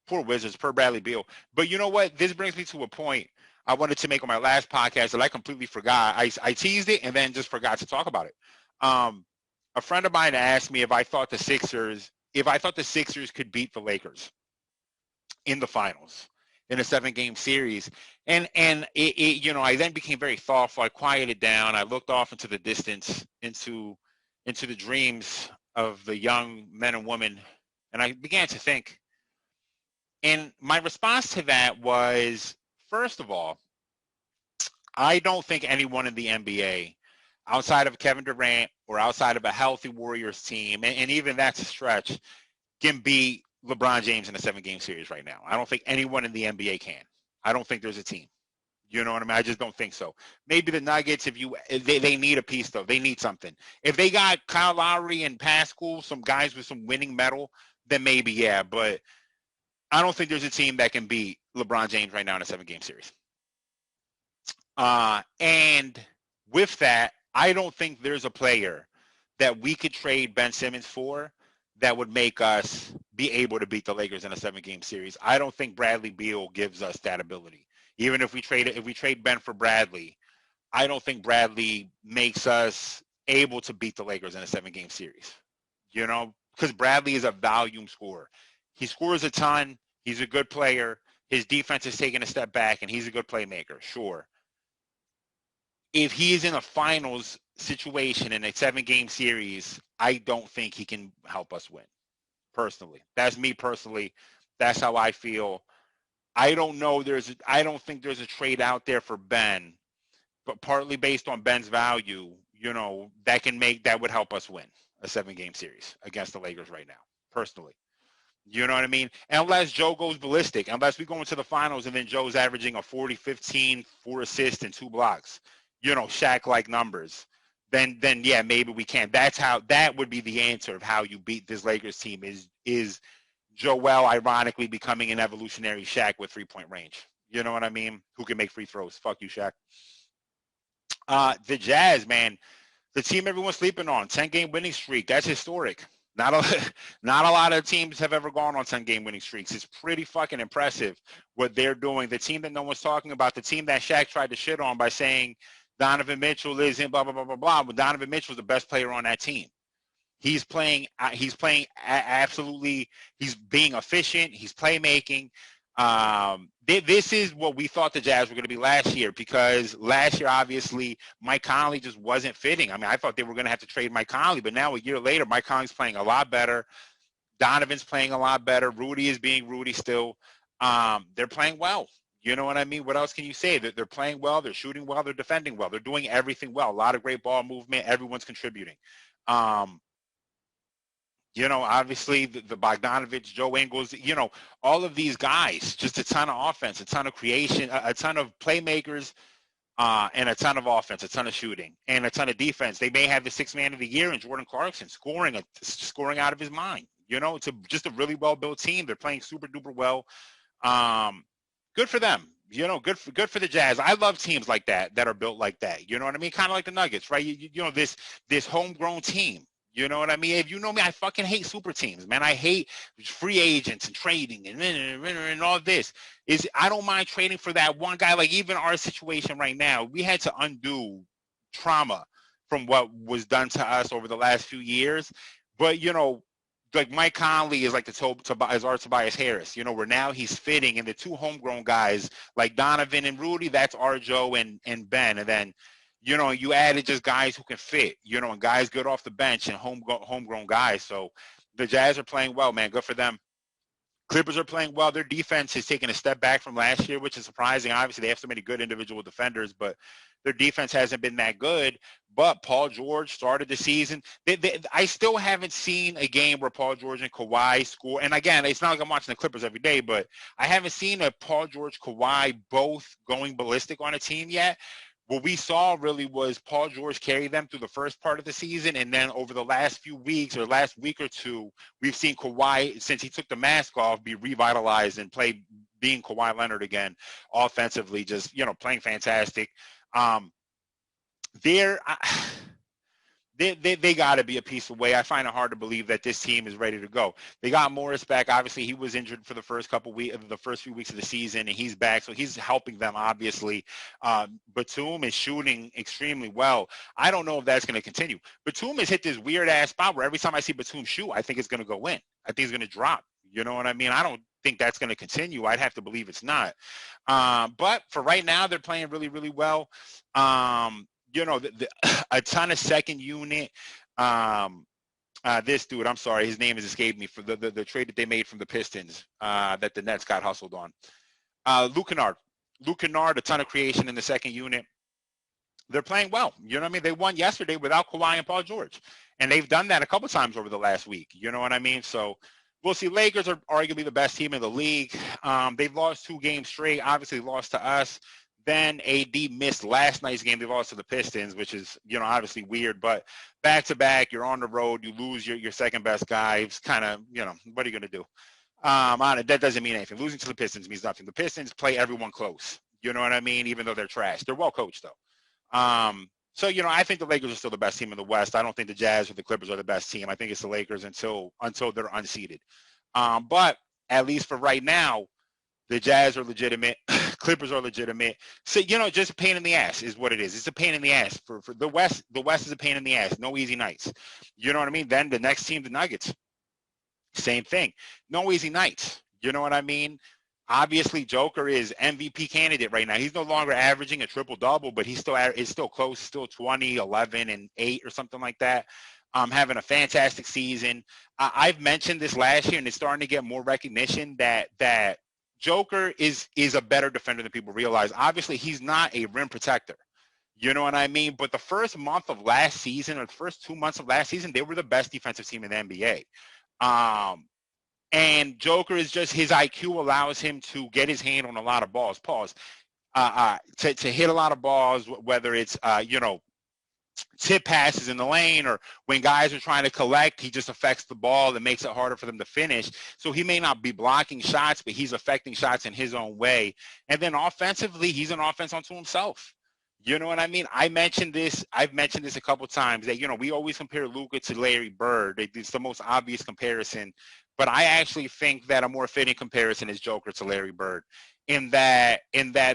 [SPEAKER 1] Poor Wizards, poor Bradley Beal. But you know what? This brings me to a point I wanted to make on my last podcast that I completely forgot. I teased it and then just forgot to talk about it. A friend of mine asked me if I thought the Sixers could beat the Lakers in the finals in a 7-game series. And it I then became very thoughtful. I quieted down. I looked off into the distance, into the dreams of the young men and women. And I began to think. And my response to that was, first of all, I don't think anyone in the NBA outside of Kevin Durant or outside of a healthy Warriors team, and even that's a stretch, can beat LeBron James in a 7-game series right now. I don't think anyone in the NBA can. I don't think there's a team. You know what I mean? I just don't think so. Maybe the Nuggets, if they need a piece though, they need something. If they got Kyle Lowry and Pascal, some guys with some winning metal, then maybe yeah. But I don't think there's a team that can beat LeBron James right now in a 7-game series. And with that, I don't think there's a player that we could trade Ben Simmons for that would make us be able to beat the Lakers in a 7-game series. I don't think Bradley Beal gives us that ability. Even if we trade Ben for Bradley, I don't think Bradley makes us able to beat the Lakers in a 7-game series. You know, because Bradley is a volume scorer. He scores a ton. He's a good player. His defense is taking a step back, and he's a good playmaker, sure. If he is in a finals situation in a 7-game series, I don't think he can help us win. Personally, that's me personally. That's how I feel. I don't think there's a trade out there for Ben, but partly based on Ben's value, you know, that would help us win a 7-game series against the Lakers right now, personally. You know what I mean? Unless Joe goes ballistic, unless we go into the finals and then Joe's averaging a 40-15, 4 assists and 2 blocks, you know, Shaq-like numbers, then yeah, maybe we can. That would be the answer of how you beat this Lakers team is Joel ironically becoming an evolutionary Shaq with 3-point range. You know what I mean? Who can make free throws? Fuck you, Shaq. The Jazz, man, the team everyone's sleeping on, 10-game winning streak. That's historic. Not a lot of teams have ever gone on 10-game winning streaks. It's pretty fucking impressive what they're doing. The team that no one's talking about, the team that Shaq tried to shit on by saying Donovan Mitchell isn't blah, blah, blah, blah, blah. But Donovan Mitchell's the best player on that team. He's playing absolutely. He's being efficient. He's playmaking. This is what we thought the Jazz were going to be last year, because last year, obviously, Mike Conley just wasn't fitting. I mean, I thought they were going to have to trade Mike Conley, but now a year later, Mike Conley's playing a lot better. Donovan's playing a lot better. Rudy is being Rudy still. They're playing well. You know what I mean? What else can you say? They're playing well. They're shooting well. They're defending well. They're doing everything well. A lot of great ball movement. Everyone's contributing. You know, obviously the Bogdanovich, Joe Ingles, you know, all of these guys, just a ton of offense, a ton of creation, a ton of playmakers, and a ton of offense, a ton of shooting, and a ton of defense. They may have the 6th man of the year in Jordan Clarkson scoring out of his mind. You know, it's just a really well-built team. They're playing super duper well. Good for them. You know, good for the Jazz. I love teams like that are built like that. You know what I mean? Kind of like the Nuggets, right? You know, this homegrown team. You know what I mean? If you know me, I fucking hate super teams, man. I hate free agents and trading and all this. I don't mind trading for that one guy. Like even our situation right now, we had to undo trauma from what was done to us over the last few years. But, you know, like Mike Conley is like as our Tobias Harris, you know, where now he's fitting. And the 2 homegrown guys like Donovan and Rudy, that's our Joe and Ben. And then, you know, you added just guys who can fit, you know, and guys good off the bench and homegrown guys. So the Jazz are playing well, man. Good for them. Clippers are playing well. Their defense has taken a step back from last year, which is surprising. Obviously, they have so many good individual defenders, but their defense hasn't been that good. But Paul George started the season. I still haven't seen a game where Paul George and Kawhi score. And again, it's not like I'm watching the Clippers every day, but I haven't seen a Paul George, Kawhi both going ballistic on a team yet. What we saw really was Paul George carry them through the first part of the season, and then over the last few weeks or last week or two, we've seen Kawhi, since he took the mask off, be revitalized and play being Kawhi Leonard again offensively, just, you know, playing fantastic. They got to be a piece away. I find it hard to believe that this team is ready to go. They got Morris back. Obviously, he was injured for the first few weeks of the season, and he's back, so he's helping them. Obviously, Batum is shooting extremely well. I don't know if that's going to continue. Batum has hit this weird ass spot where every time I see Batum shoot, I think it's going to go in. I think it's going to drop. You know what I mean? I don't think that's going to continue. I'd have to believe it's not. But for right now, they're playing really, really well. You know, a ton of second unit. This dude, I'm sorry, his name has escaped me, for the trade that they made from the Pistons that the Nets got hustled on. Luke Kennard, a ton of creation in the second unit. They're playing well. You know what I mean? They won yesterday without Kawhi and Paul George. And they've done that a couple times over the last week. You know what I mean? So we'll see. Lakers are arguably the best team in the league. They've lost 2 games straight, obviously lost to us. Then AD missed last night's game. They lost to the Pistons, which is, obviously weird. But back-to-back, you're on the road. You lose your second-best guy. It's kind of, what are you going to do? That doesn't mean anything. Losing to the Pistons means nothing. The Pistons play everyone close. You know what I mean? Even though they're trash. They're well coached, though. So, I think the Lakers are still the best team in the West. I don't think the Jazz or the Clippers are the best team. I think it's the Lakers until they're unseeded. But at least for right now, the Jazz are legitimate. Clippers are legitimate. So, just a pain in the ass is what it is. It's a pain in the ass. For the West. The West is a pain in the ass. No easy nights. You know what I mean? Then the next team, the Nuggets. Same thing. No easy nights. You know what I mean? Obviously, Joker is MVP candidate right now. He's no longer averaging a triple-double, but he's still close, still 20, 11, and 8 or something like that. Having a fantastic season. I've mentioned this last year, and it's starting to get more recognition that Joker is a better defender than people realize. Obviously, he's not a rim protector. You know what I mean? But the first month of last season, or the first 2 months of last season, they were the best defensive team in the NBA. And Joker is just, his IQ allows him to get his hand on a lot of balls. To hit a lot of balls, whether it's tip passes in the lane, or when guys are trying to collect, he just affects the ball and makes it harder for them to finish. So he may not be blocking shots, but he's affecting shots in his own way. And then offensively, he's an offense unto himself. You know what I mean? I've mentioned this a couple times that, we always compare Luka to Larry Bird. It's the most obvious comparison. But I actually think that a more fitting comparison is Joker to Larry Bird in that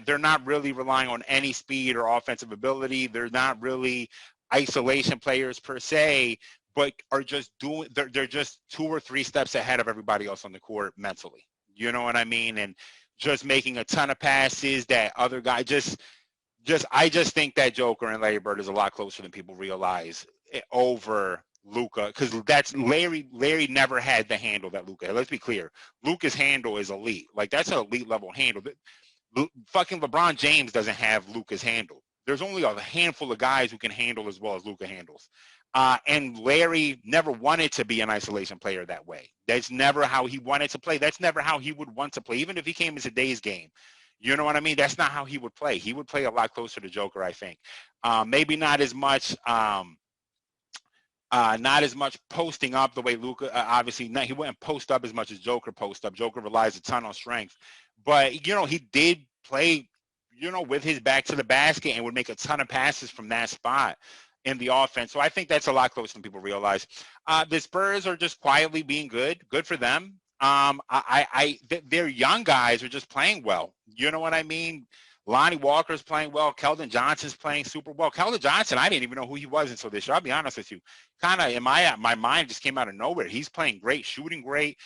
[SPEAKER 1] they're not really relying on any speed or offensive ability. They're not really isolation players per se, but are just they're just 2 or 3 steps ahead of everybody else on the court mentally. You know what I mean? And just making a ton of passes that other guys I just think that Joker and Larry Bird is a lot closer than people realize over Luka, because that's Larry never had the handle that Luka had. Let's be clear. Luka's handle is elite. Like, that's an elite level handle. Fucking LeBron James doesn't have Luka's handle. There's only a handful of guys who can handle as well as Luka handles. And Larry never wanted to be an isolation player that way. That's never how he wanted to play. That's never how he would want to play. Even if he came in today's game, you know what I mean? That's not how he would play. He would play a lot closer to Joker, I think. Maybe not as much posting up the way Luka, obviously he wouldn't post up as much as Joker post up. Joker relies a ton on strength. But, he did play, with his back to the basket and would make a ton of passes from that spot in the offense. So I think that's a lot closer than people realize. The Spurs are just quietly being good. Good for them. Their young guys are just playing well. You know what I mean? Lonnie Walker's playing well. Keldon Johnson's playing super well. Keldon Johnson, I didn't even know who he was until this year. I'll be honest with you. Kind of in my mind just came out of nowhere. He's playing great, shooting great.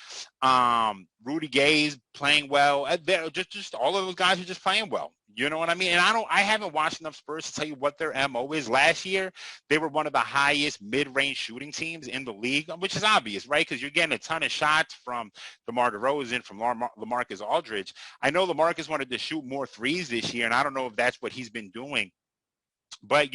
[SPEAKER 1] Rudy Gay's playing well. They're just all of those guys are just playing well. You know what I mean? And I haven't watched enough Spurs to tell you what their MO is. Last year, they were one of the highest mid-range shooting teams in the league, which is obvious, right? Because you're getting a ton of shots from DeMar DeRozan, from LaMarcus Aldridge. I know LaMarcus wanted to shoot more threes this year, and I don't know if that's what he's been doing. But,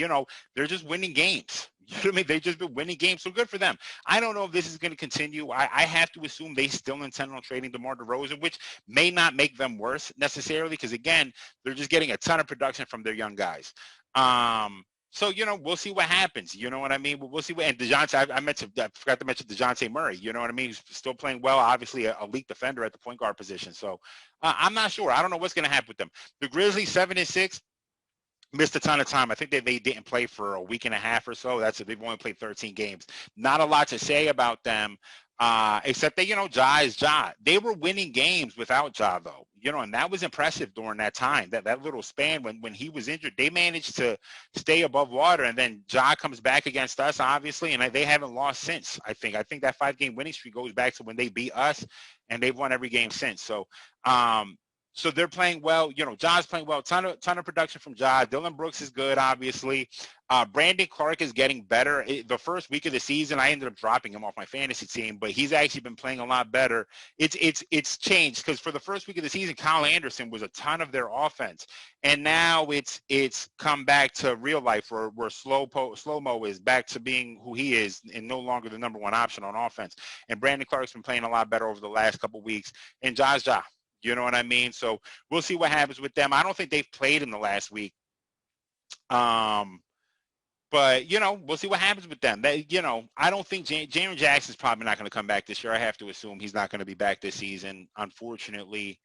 [SPEAKER 1] they're just winning games. You know what I mean? They've just been winning games, so good for them. I don't know if this is going to continue. I have to assume they still intend on trading DeMar DeRozan, which may not make them worse necessarily, because, again, they're just getting a ton of production from their young guys. So, we'll see what happens. You know what I mean? We'll see. And DeJounte, I forgot to mention DeJounte Murray. You know what I mean? He's still playing well, obviously a elite defender at the point guard position. So I'm not sure. I don't know what's going to happen with them. The Grizzlies, 7-6. Missed a ton of time. I think they didn't play for a week and a half or so. They've only played 13 games. Not a lot to say about them, except that, Ja is Ja. They were winning games without Ja, though. And that was impressive during that time. That little span when he was injured, they managed to stay above water. And then Ja comes back against us, obviously, and they haven't lost since, I think. I think that 5-game winning streak goes back to when they beat us, and they've won every game since. So, so they're playing well. Ja's playing well. Ton of production from Ja. Dylan Brooks is good, obviously. Brandon Clark is getting better. The first week of the season, I ended up dropping him off my fantasy team, but he's actually been playing a lot better. It's changed, because for the first week of the season, Kyle Anderson was a ton of their offense, and now it's come back to real life where Slow-Mo is back to being who he is and no longer the number one option on offense. And Brandon Clark's been playing a lot better over the last couple weeks. And Ja's Ja. You know what I mean? So we'll see what happens with them. I don't think they've played in the last week. But, we'll see what happens with them. I don't think Jaren Jackson's probably not going to come back this year. I have to assume he's not going to be back this season, unfortunately.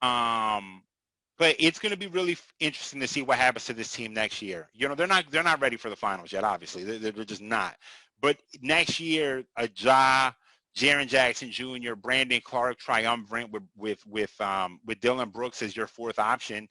[SPEAKER 1] But it's going to be really interesting to see what happens to this team next year. They're not ready for the finals yet, obviously. They're just not. But next year, Jaren Jackson Jr., Brandon Clark triumvirate with Dylan Brooks as your fourth option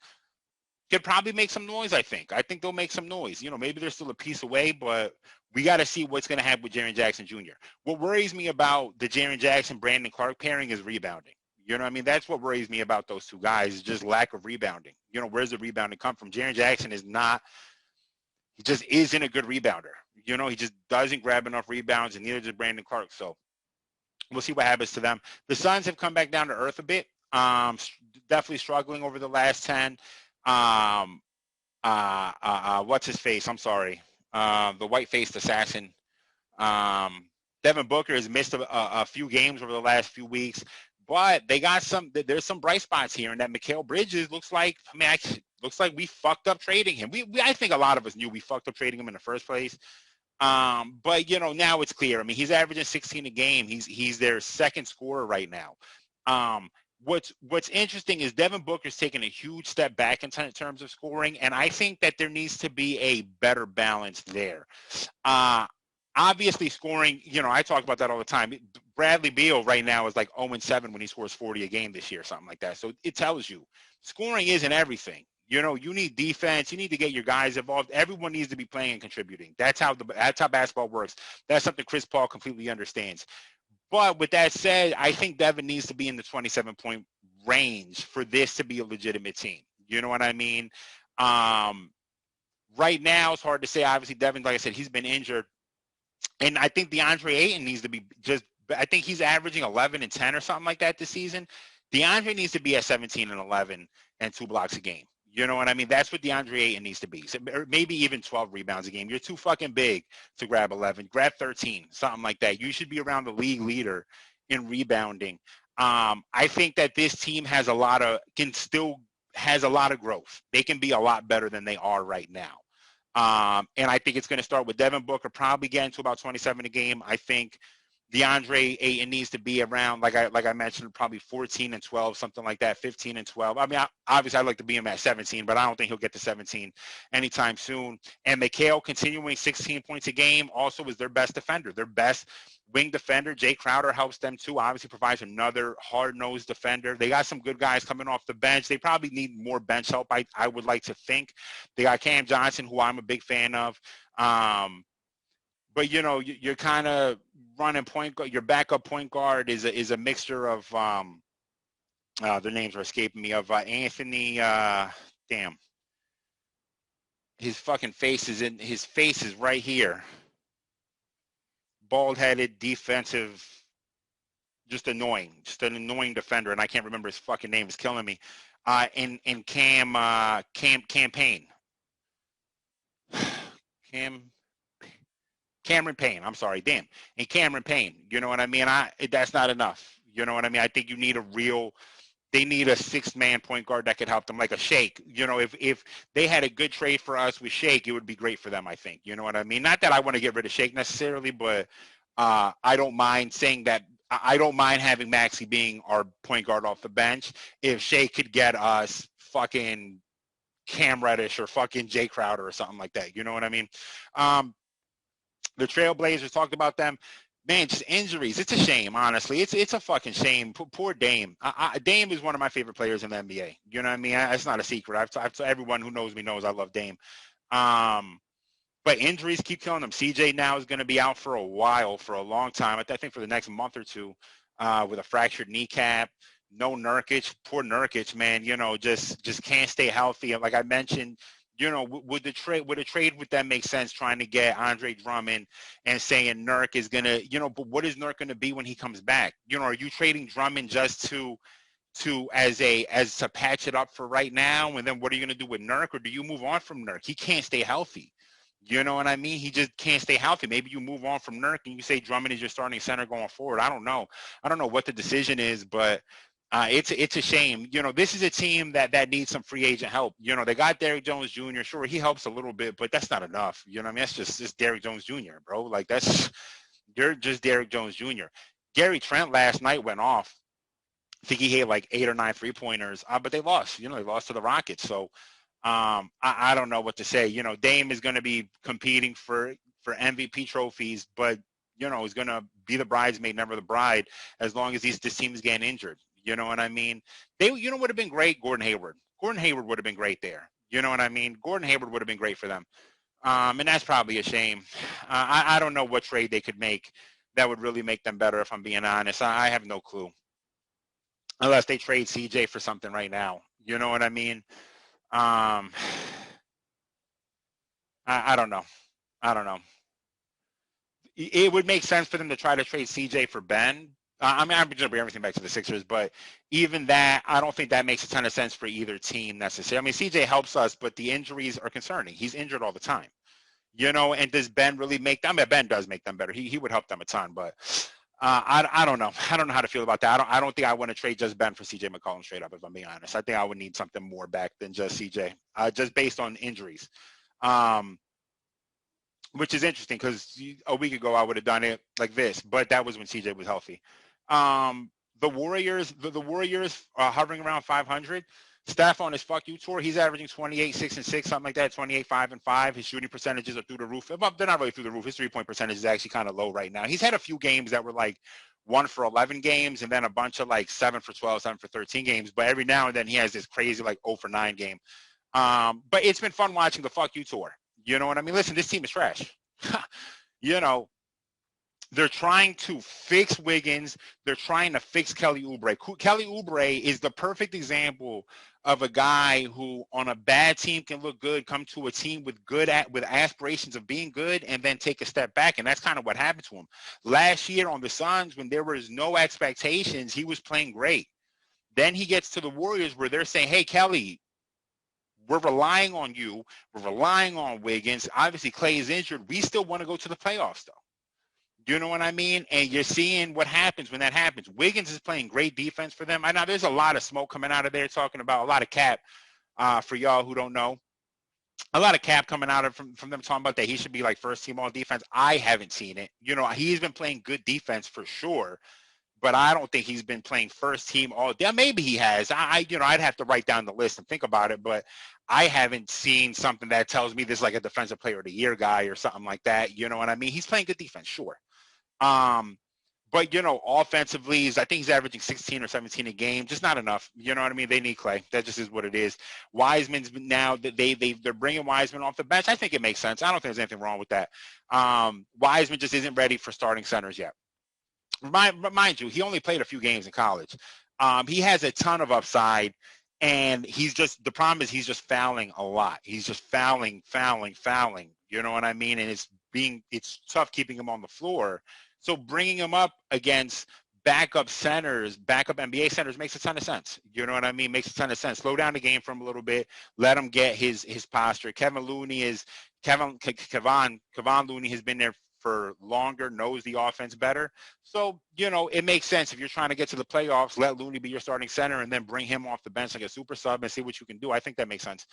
[SPEAKER 1] could probably make some noise, I think. I think they'll make some noise. Maybe they're still a piece away, but we got to see what's going to happen with Jaren Jackson Jr. What worries me about the Jaren Jackson-Brandon Clark pairing is rebounding. You know what I mean? That's what worries me about those two guys is just lack of rebounding. Where's the rebounding come from? Jaren Jackson he just isn't a good rebounder. He just doesn't grab enough rebounds, and neither does Brandon Clark. So we'll see what happens to them. The Suns have come back down to earth a bit. Definitely struggling over the last 10. What's his face? I'm sorry. The white-faced assassin. Devin Booker has missed a few games over the last few weeks, but there's some bright spots here, and that Mikal Bridges looks like we fucked up trading him. I think a lot of us knew we fucked up trading him in the first place. But now it's clear. I mean, he's averaging 16 a game. He's their second scorer right now. What's interesting is Devin Booker's taken a huge step back in terms of scoring, and I think that there needs to be a better balance there. Obviously, scoring, I talk about that all the time. Bradley Beal right now is like 0-7 when he scores 40 a game this year, something like that. So it tells you scoring isn't everything. You need defense. You need to get your guys involved. Everyone needs to be playing and contributing. That's how basketball works. That's something Chris Paul completely understands. But with that said, I think Devin needs to be in the 27-point range for this to be a legitimate team. You know what I mean? Right now, it's hard to say. Obviously, Devin, like I said, he's been injured. And I think DeAndre Ayton needs to be I think he's averaging 11 and 10 or something like that this season. DeAndre needs to be at 17 and 11 and 2 blocks a game. You know what I mean? That's what DeAndre Ayton needs to be. So, or maybe even 12 rebounds a game. You're too fucking big to grab 11. Grab 13, something like that. You should be around the league leader in rebounding. I think that this team has a lot of growth. They can be a lot better than they are right now. And I think it's going to start with Devin Booker probably getting to about 27 a game. I think DeAndre Ayton needs to be around, like I mentioned, probably 14 and 12, something like that, 15 and 12. I mean, obviously, I'd like to be him at 17, but I don't think he'll get to 17 anytime soon. And Mikal continuing 16 points a game also is their best defender, their best wing defender. Jay Crowder helps them too, obviously provides another hard-nosed defender. They got some good guys coming off the bench. They probably need more bench help, I would like to think. They got Cam Johnson, who I'm a big fan of. But, you're kind of running point guard. Your backup point guard is a mixture of their names are escaping me, of Anthony, his fucking face is right here. Bald-headed, defensive, just an annoying defender, and I can't remember his fucking name. It's killing me. And Cameron Payne. I'm sorry, damn. And Cameron Payne. You know what I mean? That's not enough. You know what I mean? I think you need they need a 6-man point guard that could help them, like a Shake. If they had a good trade for us with Shake, it would be great for them, I think. You know what I mean? Not that I want to get rid of Shake necessarily, but I don't mind saying that. I don't mind having Maxey being our point guard off the bench if Shake could get us fucking Cam Reddish or fucking Jay Crowder or something like that. You know what I mean? The Trailblazers, talked about them. Man, just injuries. It's a shame, honestly. It's a fucking shame. Poor Dame. Dame is one of my favorite players in the NBA. You know what I mean? It's not a secret. Everyone who knows me knows I love Dame. But injuries keep killing them. CJ now is going to be out for a while, for a long time. I think for the next month or two, with a fractured kneecap. No Nurkic. Poor Nurkic, man. Just can't stay healthy. And like I mentioned, would a trade with them make sense, trying to get Andre Drummond and saying Nurk is going to, but what is Nurk going to be when he comes back? Are you trading Drummond just to patch it up for right now? And then what are you going to do with Nurk? Or do you move on from Nurk? He can't stay healthy. You know what I mean? He just can't stay healthy. Maybe you move on from Nurk and you say Drummond is your starting center going forward. I don't know what the decision is, but It's a shame. You know, this is a team that needs some free agent help. You know, they got Derrick Jones Jr. Sure, he helps a little bit, but that's not enough. You know what I mean? That's just Derrick Jones Jr., bro. Like, you're just Derrick Jones Jr. Gary Trent last night went off. I think he hit like 8 or 9 3-pointers, but they lost. You know, they lost to the Rockets. So I don't know what to say. You know, Dame is going to be competing for MVP trophies, but you know, is going to be the bridesmaid, never the bride, as long as this team is getting injured. You know what I mean? You know, would have been great. Gordon Hayward. Gordon Hayward would have been great there. You know what I mean? Gordon Hayward would have been great for them. And that's probably a shame. I don't know what trade they could make that would really make them better. If I'm being honest, I have no clue. Unless they trade CJ for something right now. You know what I mean? I don't know. I don't know. It would make sense for them to try to trade CJ for Ben. I mean, I'm going to bring everything back to the Sixers, but even that, I don't think that makes a ton of sense for either team necessarily. I mean, CJ helps us, but the injuries are concerning. He's injured all the time. You know, and does Ben really make them? I mean, Ben does make them better. He would help them a ton, but I don't know. I don't know how to feel about that. I don't think I want to trade just Ben for CJ McCollum straight up, if I'm being honest. I think I would need something more back than just CJ, just based on injuries. Which is interesting because a week ago I would have done it like this, but that was when CJ was healthy. The Warriors are hovering around 500. Steph on his fuck you tour, he's averaging 28, 6 and 6, something like that. 28, 5 and 5. His shooting percentages are through the roof. Well, they're not really through the roof. His 3-point percentage is actually kind of low right now. He's had a few games that were like 1 for 11 games, and then a bunch of like 7 for 12, 7 for 13 games. But every now and then he has this crazy like 0 for 9 game. But it's been fun watching the fuck you tour. You know what I mean? Listen, this team is trash. You know, they're trying to fix Wiggins. They're trying to fix Kelly Oubre. Kelly Oubre is the perfect example of a guy who, on a bad team, can look good, come to a team with aspirations of being good, and then take a step back. And that's kind of what happened to him. Last year on the Suns, when there was no expectations, he was playing great. Then he gets to the Warriors where they're saying, hey, Kelly, we're relying on you. We're relying on Wiggins. Obviously, Clay is injured. We still want to go to the playoffs, though. You know what I mean? And you're seeing what happens when that happens. Wiggins is playing great defense for them. I know there's a lot of smoke coming out of there talking about a lot of cap for y'all who don't know. A lot of cap coming out of from them talking about that he should be like first team all defense. I haven't seen it. You know, he's been playing good defense for sure, but I don't think he's been playing first team all day. Maybe he has. I'd have to write down the list and think about it, but I haven't seen something that tells me this is like a defensive player of the year guy or something like that. You know what I mean? He's playing good defense, sure. But, you know, offensively, I think he's averaging 16 or 17 a game. Just not enough. You know what I mean? They need Clay. That just is what it is. Wiseman's now that they're bringing Wiseman off the bench. I think it makes sense. I don't think there's anything wrong with that. Wiseman just isn't ready for starting centers yet. Mind you, he only played a few games in college. He has a ton of upside, and the problem is he's just fouling a lot. He's just fouling. You know what I mean? And it's tough keeping him on the floor. So bringing him up against backup NBA centers makes a ton of sense. You know what I mean? Makes a ton of sense. Slow down the game for him a little bit. Let him get his posture. Kevon Looney has been there for longer, knows the offense better. So, you know, it makes sense if you're trying to get to the playoffs, let Looney be your starting center and then bring him off the bench like a super sub and see what you can do. I think that makes sense.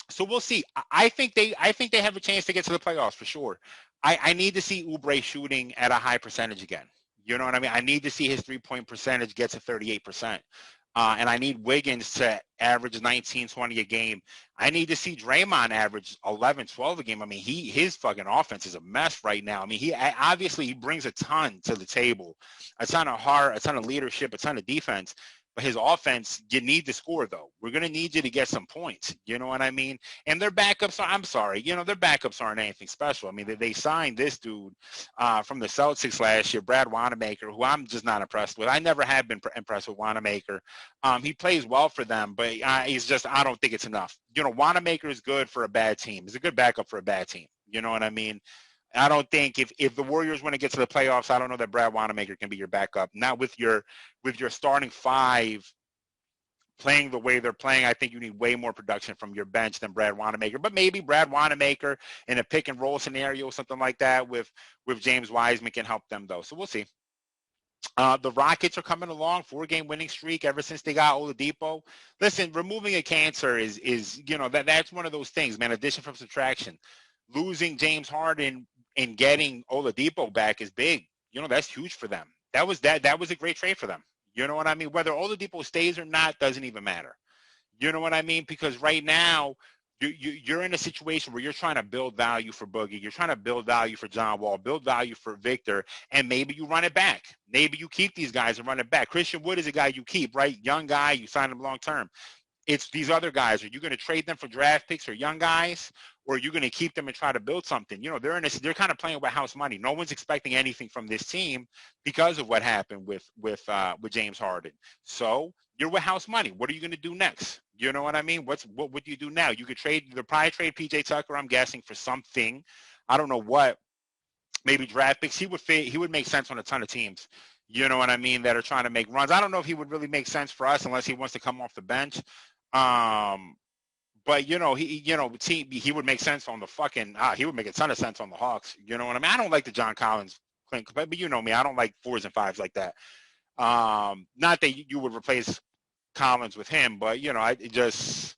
[SPEAKER 1] So we'll see. I think they have a chance to get to the playoffs for sure. I need to see Oubre shooting at a high percentage again. You know what I mean? I need to see his 3-point percentage get to 38%. And I need Wiggins to average 19, 20 a game. I need to see Draymond average 11, 12 a game. I mean, his fucking offense is a mess right now. I mean, he brings a ton to the table, a ton of heart, a ton of leadership, a ton of defense. But his offense, you need to score, though. We're going to need you to get some points. You know what I mean? And their backups, their backups aren't anything special. I mean, they signed this dude from the Celtics last year, Brad Wanamaker, who I'm just not impressed with. I never have been impressed with Wanamaker. He plays well for them, but I don't think it's enough. You know, Wanamaker is good for a bad team. He's a good backup for a bad team. You know what I mean? I don't think if the Warriors want to get to the playoffs, I don't know that Brad Wanamaker can be your backup. Not with your starting five playing the way they're playing. I think you need way more production from your bench than Brad Wanamaker. But maybe Brad Wanamaker in a pick and roll scenario, something like that with James Wiseman can help them though. So we'll see. The Rockets are coming along, 4-game winning streak ever since they got Oladipo. Listen, removing a cancer is that's one of those things, man. Addition from subtraction. Losing James Harden and getting Oladipo back is big. That's huge for them. That was a great trade for them. You know what I mean? Whether Oladipo stays or not doesn't even matter. You know what I mean? Because right now, you're in a situation where you're trying to build value for Boogie. You're trying to build value for John Wall, build value for Victor, and maybe you run it back. Maybe you keep these guys and run it back. Christian Wood is a guy you keep, right? Young guy, you sign him long term. It's these other guys. Are you going to trade them for draft picks or young guys, or are you going to keep them and try to build something? They're kind of playing with house money. No one's expecting anything from this team because of what happened with James Harden. So you're with house money. What are you going to do next? You know what I mean? What would you do now? You could probably trade PJ Tucker, I'm guessing, for something. I don't know what. Maybe draft picks. He would make sense on a ton of teams. You know what I mean? That are trying to make runs. I don't know if he would really make sense for us unless he wants to come off the bench. But he would make sense on the fucking. He would make a ton of sense on the Hawks. You know what I mean? I don't like the John Collins, but you know me. I don't like 4s and 5s like that. Not that you would replace Collins with him, but just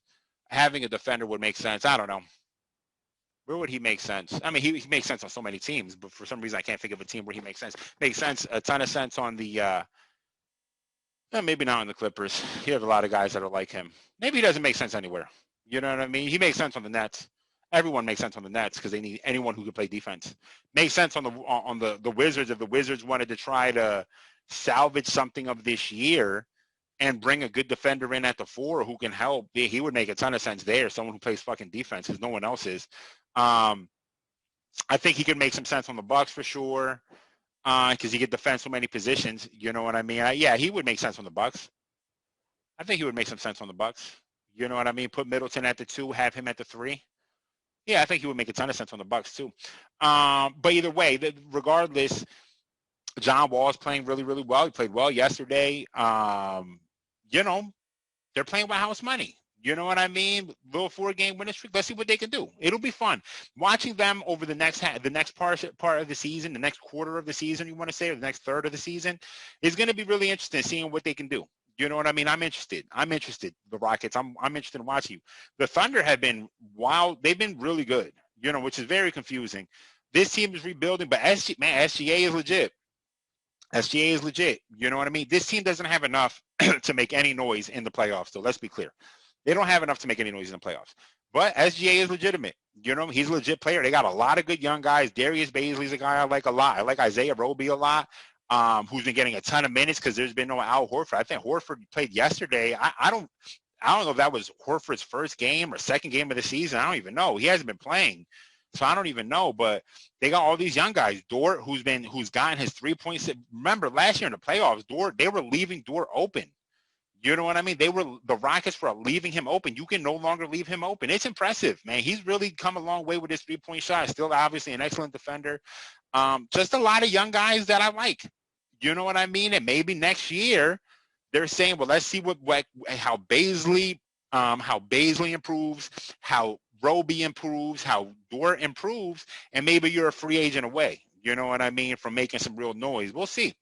[SPEAKER 1] having a defender would make sense. I don't know. Where would he make sense? I mean, he makes sense on so many teams, but for some reason I can't think of a team where he makes sense. Makes sense, a ton of sense on the maybe not on the Clippers. He has a lot of guys that are like him. Maybe he doesn't make sense anywhere. You know what I mean? He makes sense on the Nets. Everyone makes sense on the Nets because they need anyone who can play defense. Makes sense on the Wizards. If the Wizards wanted to try to salvage something of this year and bring a good defender in at the 4 who can help, he would make a ton of sense there. Someone who plays fucking defense because no one else is. I think he could make some sense on the Bucks for sure because he could defend so many positions. You know what I mean? He would make sense on the Bucks. I think he would make some sense on the Bucks. You know what I mean? Put Middleton at the 2, have him at the 3. Yeah, I think he would make a ton of sense on the Bucks too. But either way, regardless, John Wall is playing really, really well. He played well yesterday. They're playing with house money. You know what I mean? Little 4-game winning streak. Let's see what they can do. It'll be fun watching them over the next part of the season, the next quarter of the season, you want to say, or the next third of the season, is going to be really interesting seeing what they can do. You know what I mean? I'm interested. The Rockets. I'm interested in watching you. The Thunder have been wild. They've been really good. Which is very confusing. This team is rebuilding, but SGA is legit. SGA is legit. You know what I mean? This team doesn't have enough to make any noise in the playoffs. So let's be clear. They don't have enough to make any noise in the playoffs. But SGA is legitimate. He's a legit player. They got a lot of good young guys. Darius Baisley's a guy I like a lot. I like Isaiah Roby a lot, who's been getting a ton of minutes because there's been no Al Horford. I think Horford played yesterday. I don't know if that was Horford's first game or second game of the season. I don't even know. He hasn't been playing. So I don't even know, but they got all these young guys. Dort, who's gotten his 3-point. Remember last year in the playoffs, they were leaving Dort open. You know what I mean? The Rockets were leaving him open. You can no longer leave him open. It's impressive, man. He's really come a long way with his 3-point shot. Still obviously an excellent defender. Just a lot of young guys that I like. You know what I mean? And maybe next year they're saying, well, let's see how Baisley improves, how Roby improves, how Dort improves, and maybe you're a free agent away. You know what I mean? From making some real noise. We'll see.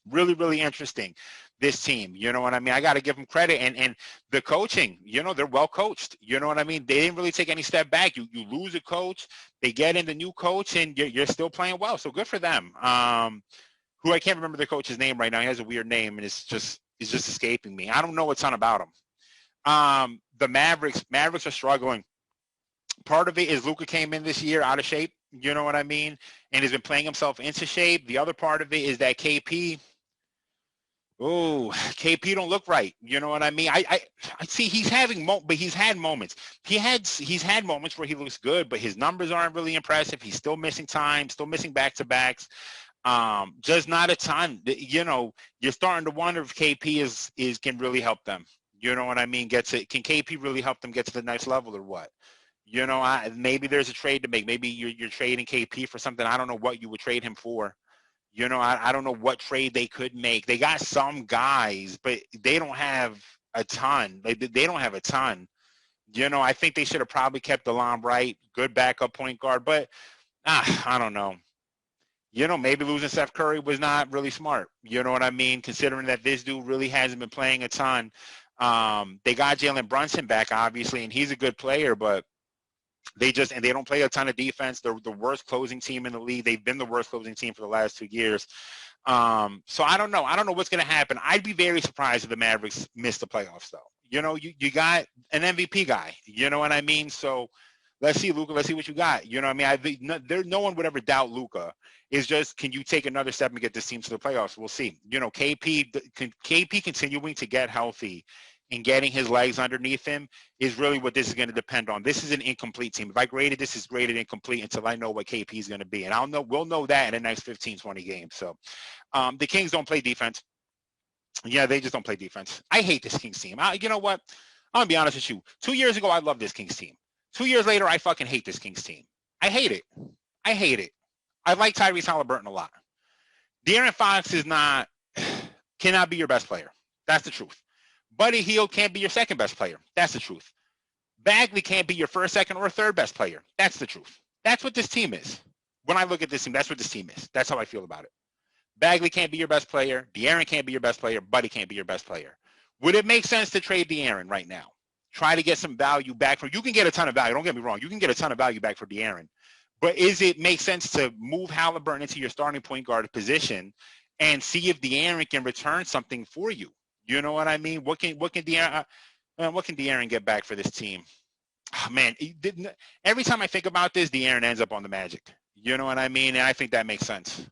[SPEAKER 1] Really, really interesting, this team. You know what I mean? I got to give them credit. And the coaching, they're well coached. You know what I mean? They didn't really take any step back. You lose a coach, they get in the new coach, and you're still playing well. So good for them. Who I can't remember the coach's name right now. He has a weird name, and it's just escaping me. I don't know a ton about him. The Mavericks are struggling. Part of it is Luka came in this year out of shape. You know what I mean? And has been playing himself into shape. The other part of it is that KP don't look right. You know what I mean? I see he's but he's had moments. He's had moments where he looks good, but his numbers aren't really impressive. He's still missing time, still missing back-to-backs. Just not a ton. You're starting to wonder if KP can really help them. You know what I mean? Can KP really help them get to the next level or what? Maybe there's a trade to make. Maybe you're trading KP for something. I don't know what you would trade him for. I don't know what trade they could make. They got some guys, but they don't have a ton. They don't have a ton. I think they should have probably kept DeLon Wright, good backup point guard. But I don't know. Maybe losing Seth Curry was not really smart. You know what I mean? Considering that this dude really hasn't been playing a ton. They got Jalen Brunson back, obviously, and he's a good player, but they don't play a ton of defense. They're the worst closing team in the league. They've been the worst closing team for the last 2 years. So I don't know. I don't know what's going to happen. I'd be very surprised if the Mavericks miss the playoffs, though. You got an MVP guy. You know what I mean? So let's see, Luka. Let's see what you got. You know what I mean? No one would ever doubt Luka. It's just, can you take another step and get this team to the playoffs? We'll see. KP continuing to get healthy and getting his legs underneath him is really what this is going to depend on. This is an incomplete team. If I graded this as graded incomplete until I know what KP is going to be. And we'll know that in the next 15, 20 games. So the Kings don't play defense. Yeah, they just don't play defense. I hate this Kings team. You know what? I'm going to be honest with you. 2 years ago, I loved this Kings team. 2 years later, I fucking hate this Kings team. I hate it. I like Tyrese Halliburton a lot. De'Aaron Fox cannot be your best player. That's the truth. Buddy Hield can't be your second best player. That's the truth. Bagley can't be your first, second, or third best player. That's the truth. That's what this team is. When I look at this team, that's what this team is. That's how I feel about it. Bagley can't be your best player. De'Aaron can't be your best player. Buddy can't be your best player. Would it make sense to trade De'Aaron right now? Try to get some value back from. You can get a ton of value. Don't get me wrong. You can get a ton of value back for De'Aaron. But is it make sense to move Halliburton into your starting point guard position and see if De'Aaron can return something for you? You know what I mean? What can De'Aaron get back for this team? Oh, man, every time I think about this, De'Aaron ends up on the Magic. You know what I mean? And I think that makes sense.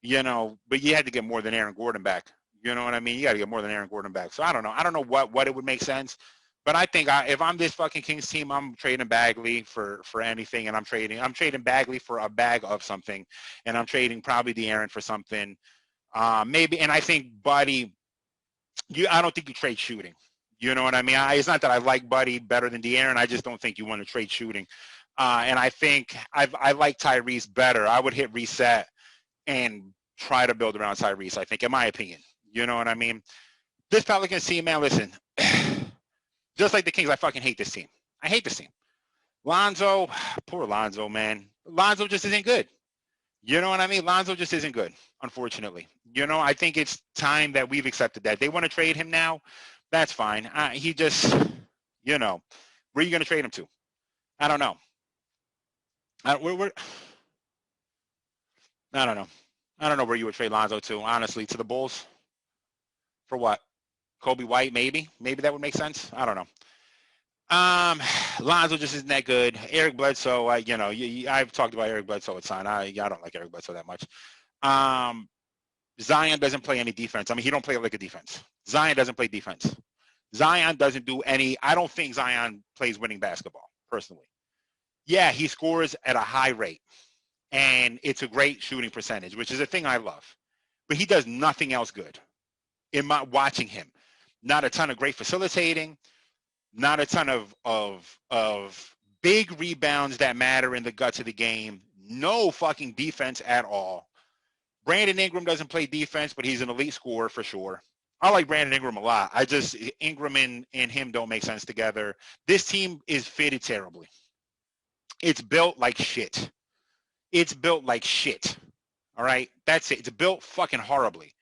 [SPEAKER 1] But you had to get more than Aaron Gordon back. You know what I mean? You got to get more than Aaron Gordon back. So I don't know. I don't know what it would make sense. But I think if I'm this fucking Kings team, I'm trading Bagley for anything, and I'm trading Bagley for a bag of something, and I'm trading probably De'Aaron for something, maybe. And I think Buddy, I don't think you trade shooting. You know what I mean? It's not that I like Buddy better than De'Aaron. I just don't think you want to trade shooting. And I think I like Tyrese better. I would hit reset and try to build around Tyrese, I think, in my opinion. You know what I mean? This Pelicans team, man, listen. Just like the Kings, I fucking hate this team. I hate this team. Lonzo, poor Lonzo, man. Lonzo just isn't good. You know what I mean? Lonzo just isn't good, unfortunately. I think it's time that we've accepted that. They want to trade him now. That's fine. He just, where are you going to trade him to? I don't know. I don't know. I don't know where you would trade Lonzo to, honestly. To the Bulls? For what? Kobe White, maybe. Maybe that would make sense. I don't know. Lonzo just isn't that good. Eric Bledsoe, I've talked about Eric Bledsoe a ton. I don't like Eric Bledsoe that much. Zion doesn't play any defense. I mean, he don't play like a defense. Zion doesn't play defense. Zion doesn't do any. I don't think Zion plays winning basketball, personally. Yeah, he scores at a high rate, and it's a great shooting percentage, which is a thing I love. But he does nothing else good in my watching him. Not a ton of great facilitating, not a ton of big rebounds that matter in the guts of the game. No fucking defense at all. Brandon Ingram doesn't play defense, but he's an elite scorer for sure. I like Brandon Ingram a lot. Ingram and him don't make sense together. This team is fitted terribly. It's built like shit. All right? That's it. It's built fucking horribly.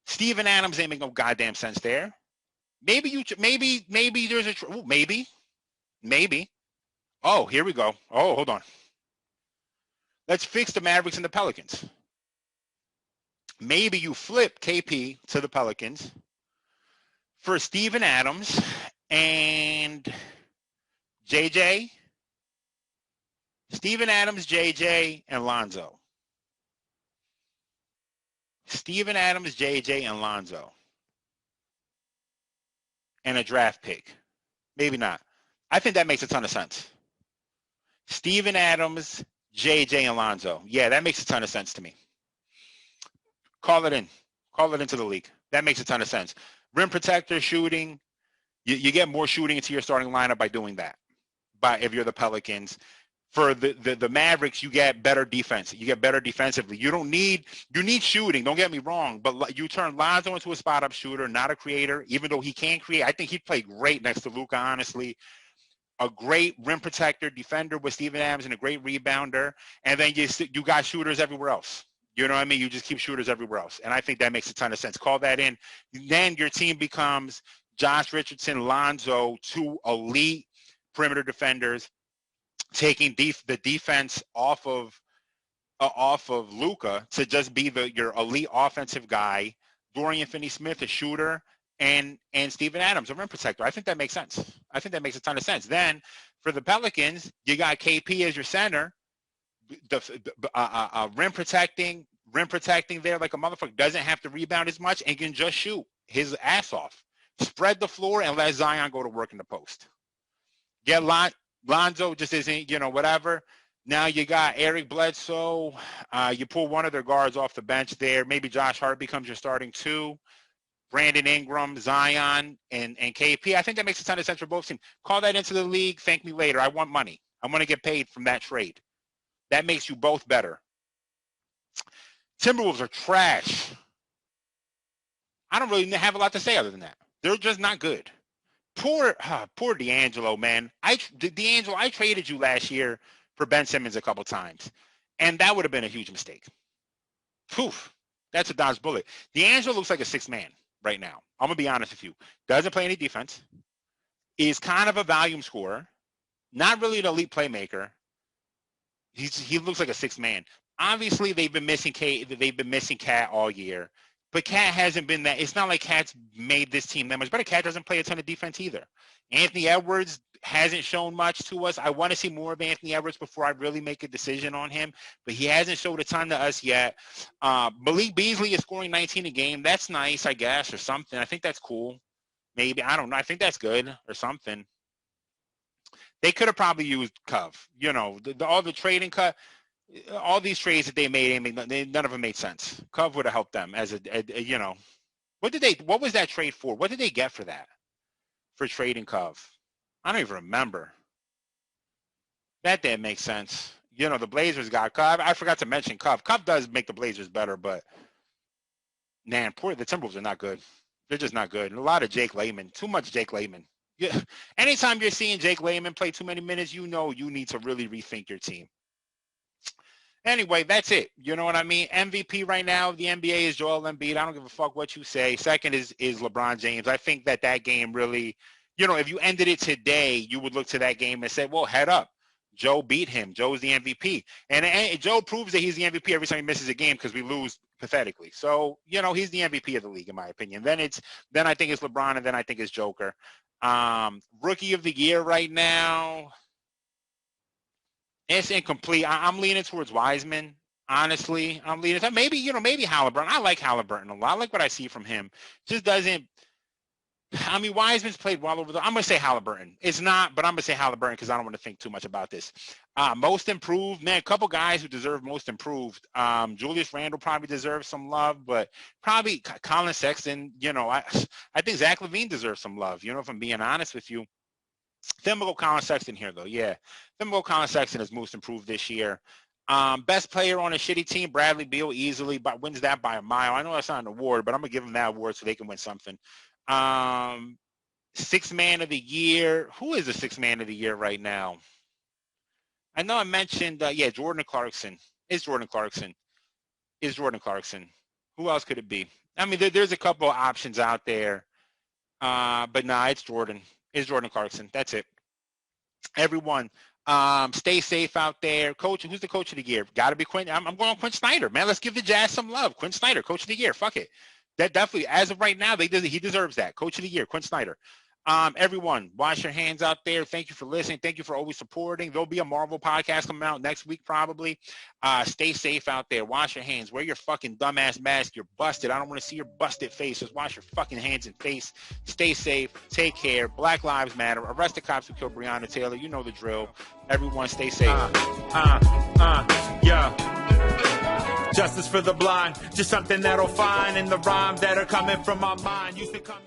[SPEAKER 1] Steven Adams ain't make no goddamn sense there. Maybe there's maybe. Oh, here we go. Oh, hold on. Let's fix the Mavericks and the Pelicans. Maybe you flip KP to the Pelicans for Steven Adams and JJ. Steven Adams, JJ, and Lonzo. Steven Adams, JJ, and Lonzo. And a draft pick. Maybe not. I think that makes a ton of sense. Steven Adams, JJ, and Lonzo. Yeah, that makes a ton of sense to me. Call it in. Call it into the league. That makes a ton of sense. Rim protector, shooting. You get more shooting into your starting lineup by doing that. If you're the Pelicans. For the Mavericks, you get better defense. You get better defensively. You need shooting. Don't get me wrong, but you turn Lonzo into a spot-up shooter, not a creator, even though he can create. I think he'd play great next to Luka, honestly. A great rim protector, defender with Steven Adams, and a great rebounder. And then you got shooters everywhere else. You know what I mean? You just keep shooters everywhere else. And I think that makes a ton of sense. Call that in. Then your team becomes Josh Richardson, Lonzo, two elite perimeter defenders, taking the defense off of Luka to just be your elite offensive guy. Dorian Finney-Smith, a shooter, and Steven Adams, a rim protector. I think that makes sense. I think that makes a ton of sense. Then for the Pelicans, you got KP as your center, rim protecting there like a motherfucker, doesn't have to rebound as much and can just shoot his ass off. Spread the floor and let Zion go to work in the post. Get Lonzo just isn't, whatever. Now you got Eric Bledsoe. You pull one of their guards off the bench there. Maybe Josh Hart becomes your starting two. Brandon Ingram, Zion, and KP. I think that makes a ton of sense for both teams. Call that into the league. Thank me later. I want money. I want to get paid from that trade. That makes you both better. Timberwolves are trash. I don't really have a lot to say other than that. They're just not good. Poor D'Angelo, man. D'Angelo, I traded you last year for Ben Simmons a couple times, and that would have been a huge mistake. Poof. That's a dodge bullet. D'Angelo looks like a sixth man right now. I'm going to be honest with you. Doesn't play any defense. Is kind of a volume scorer. Not really an elite playmaker. He looks like a sixth man. Obviously, they've been missing Cat all year. But Cat hasn't been that. It's not like Cat's made this team that much better. Cat doesn't play a ton of defense either. Anthony Edwards hasn't shown much to us. I want to see more of Anthony Edwards before I really make a decision on him. But he hasn't showed a ton to us yet. Malik Beasley is scoring 19 a game. That's nice, I guess, or something. I think that's cool. Maybe. I don't know. I think that's good or something. They could have probably used Cove. All the trading cut. All these trades that they made, none of them made sense. Cove would have helped them as what was that trade for? What did they get for that? For trading Cove? I don't even remember. That didn't make sense. The Blazers got Cove. I forgot to mention Cove. Cove does make the Blazers better, but man, the Timberwolves are not good. They're just not good. And a lot of Jake Layman. Too much Jake Layman. Yeah. Anytime you're seeing Jake Layman play too many minutes, you need to really rethink your team. Anyway, that's it. You know what I mean? MVP right now of the NBA is Joel Embiid. I don't give a fuck what you say. Second is LeBron James. I think that game really, if you ended it today, you would look to that game and say, well, head up. Joe beat him. Joe's the MVP. And Joe proves that he's the MVP every time he misses a game because we lose pathetically. So, he's the MVP of the league, in my opinion. Then I think it's LeBron, and then I think it's Joker. Rookie of the year right now. It's incomplete. I'm leaning towards Wiseman. Honestly, I'm leaning. Maybe Halliburton. I like Halliburton a lot. I like what I see from him. Just doesn't. Wiseman's played well over I'm going to say Halliburton. It's not, but I'm going to say Halliburton because I don't want to think too much about this. Most improved, man. A couple guys who deserve most improved. Julius Randle probably deserves some love, but probably Colin Sexton. I think Zach LaVine deserves some love. If I'm being honest with you. Then we'll go Colin Sexton here, though. Yeah. Then we'll go Colin Sexton as most improved this year. Best player on a shitty team, Bradley Beal easily wins that by a mile. I know that's not an award, but I'm going to give him that award so they can win something. Sixth man of the year. Who is the sixth man of the year right now? I know I mentioned, Jordan Clarkson. Is Jordan Clarkson. Who else could it be? There's a couple of options out there. But nah, it's Jordan. Is Jordan Clarkson. That's it. Everyone, stay safe out there. Coach, who's the coach of the year? Got to be Quinn. I'm going Quinn Snyder, man. Let's give the Jazz some love. Quinn Snyder, coach of the year. Fuck it. That definitely, as of right now, he deserves that. Coach of the year, Quinn Snyder. Everyone, wash your hands out there. Thank you for listening. Thank you for always supporting. There'll be a Marvel podcast coming out next week probably. Stay safe out there. Wash your hands. Wear your fucking dumbass mask. You're busted. I don't want to see your busted face. Just wash your fucking hands and face. Stay safe. Take care. Black Lives Matter. Arrest the cops who killed Breonna Taylor. You know the drill. Everyone stay safe.
[SPEAKER 2] Yeah. Justice for the blind. Just something that'll find in the rhymes that are coming from my mind. Used to come